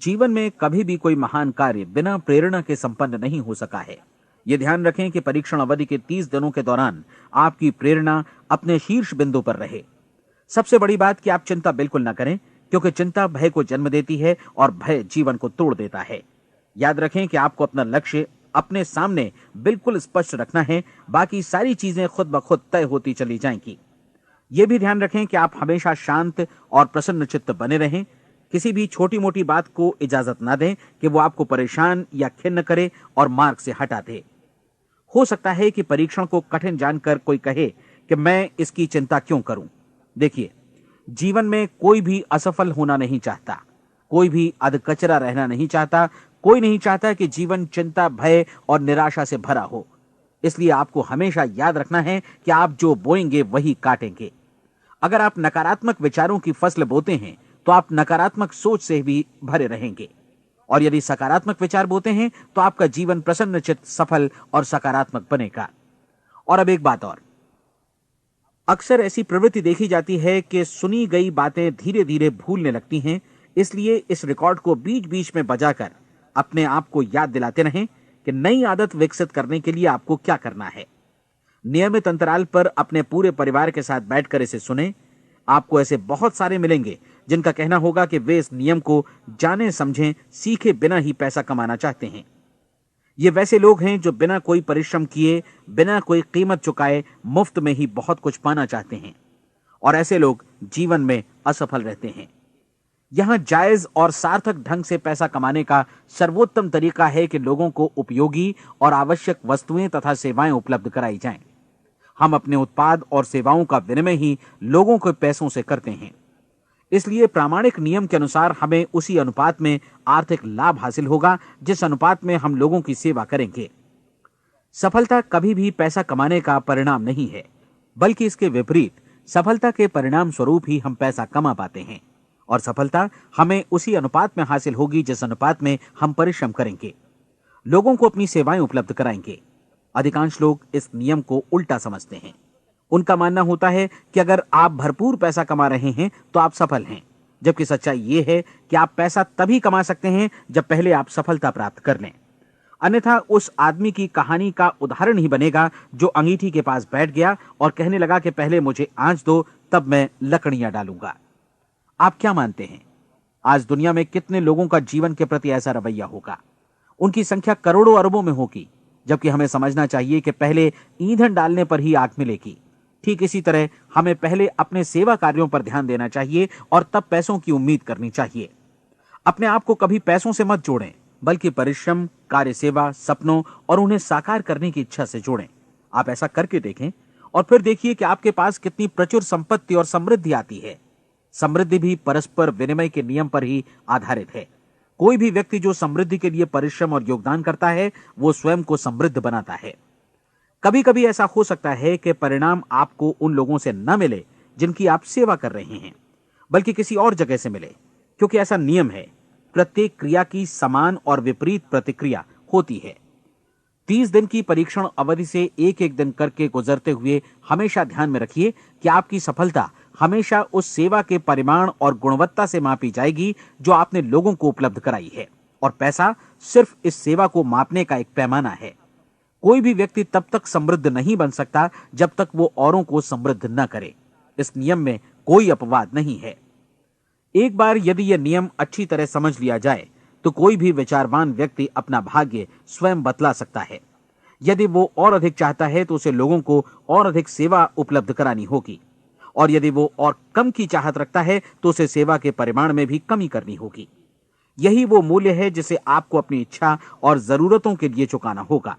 जीवन में कभी भी कोई महान कार्य बिना प्रेरणा के संपन्न नहीं हो सका है। यह ध्यान रखें कि परीक्षण अवधि के 30 दिनों के दौरान आपकी प्रेरणा अपने शीर्ष बिंदु पर रहे। सबसे बड़ी बात कि आप चिंता बिल्कुल न करें, क्योंकि चिंता भय को जन्म देती है और भय जीवन को तोड़ देता है। याद रखें कि आपको अपना लक्ष्य अपने सामने बिल्कुल स्पष्ट रखना है, बाकी सारी चीजें खुद ब खुद तय होती चली जाएंगी। यह भी ध्यान रखें कि आप हमेशा शांत और प्रसन्न चित्त बने रहें। किसी भी छोटी मोटी बात को इजाजत ना दें कि वो आपको परेशान या खिन्न करे और मार्ग से हटा दे। हो सकता है कि परीक्षण को कठिन जानकर कोई कहे कि मैं इसकी चिंता क्यों करूं। देखिए, जीवन में कोई भी असफल होना नहीं चाहता, कोई भी अधकचरा रहना नहीं चाहता, कोई नहीं चाहता कि जीवन चिंता, भय और निराशा से भरा हो। इसलिए आपको हमेशा याद रखना है कि आप जो बोएंगे वही काटेंगे। अगर आप नकारात्मक विचारों की फसल बोते हैं तो आप नकारात्मक सोच से भी भरे रहेंगे, और यदि सकारात्मक विचार बोते हैं तो आपका जीवन प्रसन्नचित्त, सफल और सकारात्मक बनेगा। और अब एक बात और, अक्सर ऐसी प्रवृत्ति देखी जाती है कि सुनी गई बातें धीरे धीरे भूलने लगती हैं। इसलिए इस रिकॉर्ड को बीच बीच में बजाकर अपने आप को याद दिलाते रहें कि नई आदत विकसित करने के लिए आपको क्या करना है। नियमित अंतराल पर अपने पूरे परिवार के साथ बैठकर इसे सुनें। आपको ऐसे बहुत सारे मिलेंगे जिनका कहना होगा कि वे इस नियम को जाने समझें सीखे बिना ही पैसा कमाना चाहते हैं। ये वैसे लोग हैं जो बिना कोई परिश्रम किए, बिना कोई कीमत चुकाए मुफ्त में ही बहुत कुछ पाना चाहते हैं, और ऐसे लोग जीवन में असफल रहते हैं। यहां जायज और सार्थक ढंग से पैसा कमाने का सर्वोत्तम तरीका है कि लोगों को उपयोगी और आवश्यक वस्तुएं तथा सेवाएं उपलब्ध कराई जाएं। हम अपने उत्पाद और सेवाओं का विनिमय ही लोगों के पैसों से करते हैं। इसलिए प्रामाणिक नियम के अनुसार हमें उसी अनुपात में आर्थिक लाभ हासिल होगा जिस अनुपात में हम लोगों की सेवा करेंगे। सफलता कभी भी पैसा कमाने का परिणाम नहीं है, बल्कि इसके विपरीत सफलता के परिणाम स्वरूप ही हम पैसा कमा पाते हैं, और सफलता हमें उसी अनुपात में हासिल होगी जिस अनुपात में हम परिश्रम करेंगे, लोगों को अपनी सेवाएं उपलब्ध कराएंगे। अधिकांश लोग इस नियम को उल्टा समझते हैं। उनका मानना होता है कि अगर आप भरपूर पैसा कमा रहे हैं तो आप सफल हैं, जबकि सच्चाई यह है कि आप पैसा तभी कमा सकते हैं जब पहले आप सफलता प्राप्त कर लें। अन्यथा उस आदमी की कहानी का उदाहरण ही बनेगा जो अंगीठी के पास बैठ गया और कहने लगा कि पहले मुझे आंच दो, तब मैं लकड़ियां डालूंगा। आप क्या मानते हैं, आज दुनिया में कितने लोगों का जीवन के प्रति ऐसा रवैया होगा? उनकी संख्या करोड़ों अरबों में होगी, जबकि हमें समझना चाहिए कि पहले ईंधन डालने पर ही आग मिलेगी। ठीक इसी तरह हमें पहले अपने सेवा कार्यों पर ध्यान देना चाहिए और तब पैसों की उम्मीद करनी चाहिए। अपने आप को कभी पैसों से मत जोड़ें, बल्कि परिश्रम, कार्य सेवा, सपनों और उन्हें साकार करने की इच्छा से जोड़ें। आप ऐसा करके देखें और फिर देखिए कि आपके पास कितनी प्रचुर संपत्ति और समृद्धि आती है। समृद्धि भी परस्पर विनिमय के नियम पर ही आधारित है। कोई भी व्यक्ति जो समृद्धि के लिए परिश्रम और योगदान करता है वो स्वयं को समृद्ध बनाता है। कभी कभी ऐसा हो सकता है कि परिणाम आपको उन लोगों से न मिले जिनकी आप सेवा कर रहे हैं, बल्कि किसी और जगह से मिले, क्योंकि ऐसा नियम है, प्रत्येक क्रिया की समान और विपरीत प्रतिक्रिया होती है। 30 दिन की परीक्षण अवधि से एक एक दिन करके गुजरते हुए हमेशा ध्यान में रखिए कि आपकी सफलता हमेशा उस सेवा के परिमाण और गुणवत्ता से मापी जाएगी जो आपने लोगों को उपलब्ध कराई है, और पैसा सिर्फ इस सेवा को मापने का एक पैमाना है। कोई भी व्यक्ति तब तक समृद्ध नहीं बन सकता जब तक वो औरों को समृद्ध न करे। इस नियम में कोई अपवाद नहीं है। एक बार यदि यह नियम अच्छी तरह समझ लिया जाए तो कोई भी विचारवान व्यक्ति अपना भाग्य स्वयं बतला सकता है। यदि वो और अधिक चाहता है तो उसे लोगों को और अधिक सेवा उपलब्ध करानी होगी, और यदि वो और कम की चाहत रखता है तो उसे सेवा के परिमाण में भी कमी करनी होगी। यही वो मूल्य है जिसे आपको अपनी इच्छा और जरूरतों के लिए चुकाना होगा।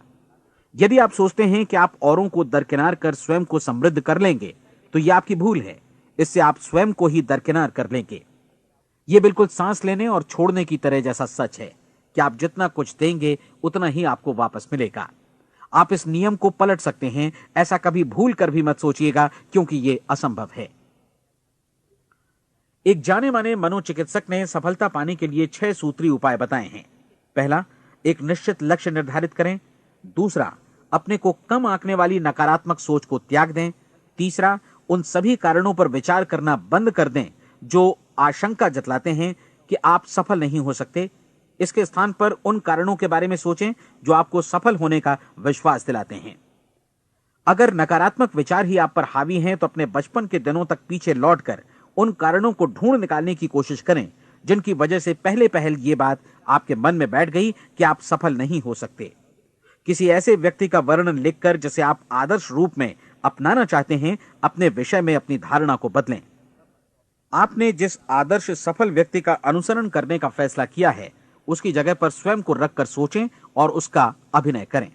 यदि आप सोचते हैं कि आप औरों को दरकिनार कर स्वयं को समृद्ध कर लेंगे तो यह आपकी भूल है। इससे आप स्वयं को ही दरकिनार कर लेंगे। यह बिल्कुल सांस लेने और छोड़ने की तरह जैसा सच है कि आप जितना कुछ देंगे उतना ही आपको वापस मिलेगा। आप इस नियम को पलट सकते हैं, ऐसा कभी भूल कर भी मत सोचिएगा, क्योंकि यह असंभव है। एक जाने माने मनोचिकित्सक ने सफलता पाने के लिए 6 सूत्री उपाय बताए हैं। पहला, एक निश्चित लक्ष्य निर्धारित करें। दूसरा, अपने को कम आंकने वाली नकारात्मक सोच को त्याग दें। तीसरा, उन सभी कारणों पर विचार करना बंद कर दें जो आशंका जतलाते हैं कि आप सफल नहीं हो सकते। इसके स्थान पर उन कारणों के बारे में सोचें जो आपको सफल होने का विश्वास दिलाते हैं। अगर नकारात्मक विचार ही आप पर हावी हैं तो अपने बचपन के दिनों तक पीछे लौटकर उन कारणों को ढूंढ निकालने की कोशिश करें जिनकी वजह से पहले पहल ये बात आपके मन में बैठ गई कि आप सफल नहीं हो सकते। किसी ऐसे व्यक्ति का वर्णन लिखकर जिसे आप आदर्श रूप में अपनाना चाहते हैं, अपने विषय में अपनी धारणा को बदलें। आपने जिस आदर्श सफल व्यक्ति का अनुसरण करने का फैसला किया है उसकी जगह पर स्वयं को रखकर सोचें और उसका अभिनय करें।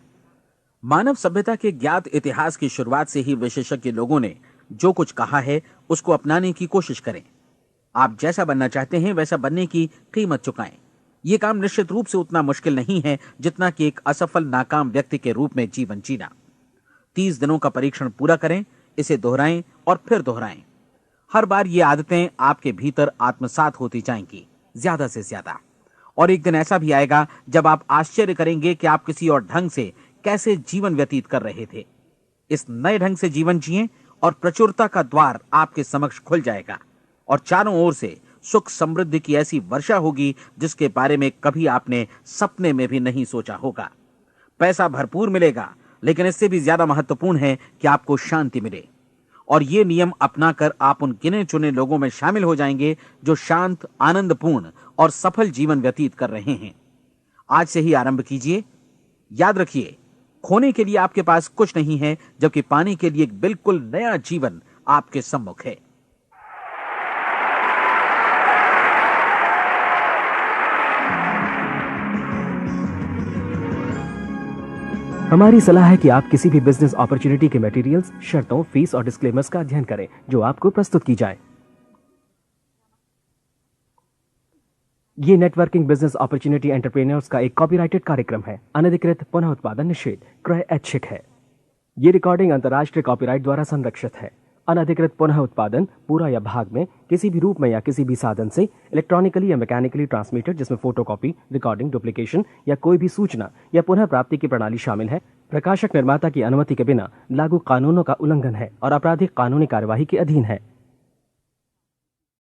मानव सभ्यता के ज्ञात इतिहास की शुरुआत से ही विशेषज्ञ लोगों ने जो कुछ कहा है उसको अपनाने की कोशिश करें। आप जैसा बनना चाहते हैं वैसा बनने की कीमत चुकाएं। यह काम निश्चित रूप से उतना मुश्किल नहीं है जितना कि एक असफल नाकाम व्यक्ति के रूप में जीवन जीना। 30 दिनों का परीक्षण पूरा करें, इसे दोहराएं और फिर दोहराएं। हर बार ये आदतें आपके भीतर आत्मसात होती जाएंगी, ज्यादा से ज्यादा। और एक दिन ऐसा भी आएगा जब आप आश्चर्य करेंगे कि आप किसी और ढंग से कैसे जीवन व्यतीत कर रहे थे। इस नए ढंग से जीवन जिएं और प्रचुरता का द्वार आपके समक्ष खुल जाएगा और चारों ओर से सुख समृद्धि की ऐसी वर्षा होगी जिसके बारे में कभी आपने सपने में भी नहीं सोचा होगा। पैसा भरपूर मिलेगा, लेकिन इससे भी ज्यादा महत्वपूर्ण है कि आपको शांति मिले। और ये नियम अपनाकर आप उन गिने चुने लोगों में शामिल हो जाएंगे जो शांत, आनंदपूर्ण और सफल जीवन व्यतीत कर रहे हैं। आज से ही आरंभ कीजिए। याद रखिए, खोने के लिए आपके पास कुछ नहीं है, जबकि पाने के लिए एक बिल्कुल नया जीवन आपके सम्मुख है। हमारी सलाह है कि आप किसी भी बिजनेस अपॉर्चुनिटी के मटेरियल्स, शर्तों, फीस और डिस्क्लेमर्स का अध्ययन करें जो आपको प्रस्तुत की जाए। ये नेटवर्किंग बिजनेस अपॉर्चुनिटी एंटरप्रेन्योर्स का एक कॉपीराइटेड कार्यक्रम है। अनधिकृत पुनः उत्पादन निषेध क्रय ऐच्छिक है। ये रिकॉर्डिंग अंतर्राष्ट्रीय कॉपीराइट द्वारा संरक्षित है। अनधिकृत पुनः उत्पादन पूरा या भाग में किसी भी रूप में या किसी भी साधन से इलेक्ट्रॉनिकली या मैकेनिकली ट्रांसमिटेड जिसमें फोटोकॉपी, रिकॉर्डिंग, डुप्लीकेशन या कोई भी सूचना या पुनः प्राप्ति की प्रणाली शामिल है, प्रकाशक निर्माता की अनुमति के बिना लागू कानूनों का उल्लंघन है और आपराधिक कानूनी कार्यवाही के अधीन है।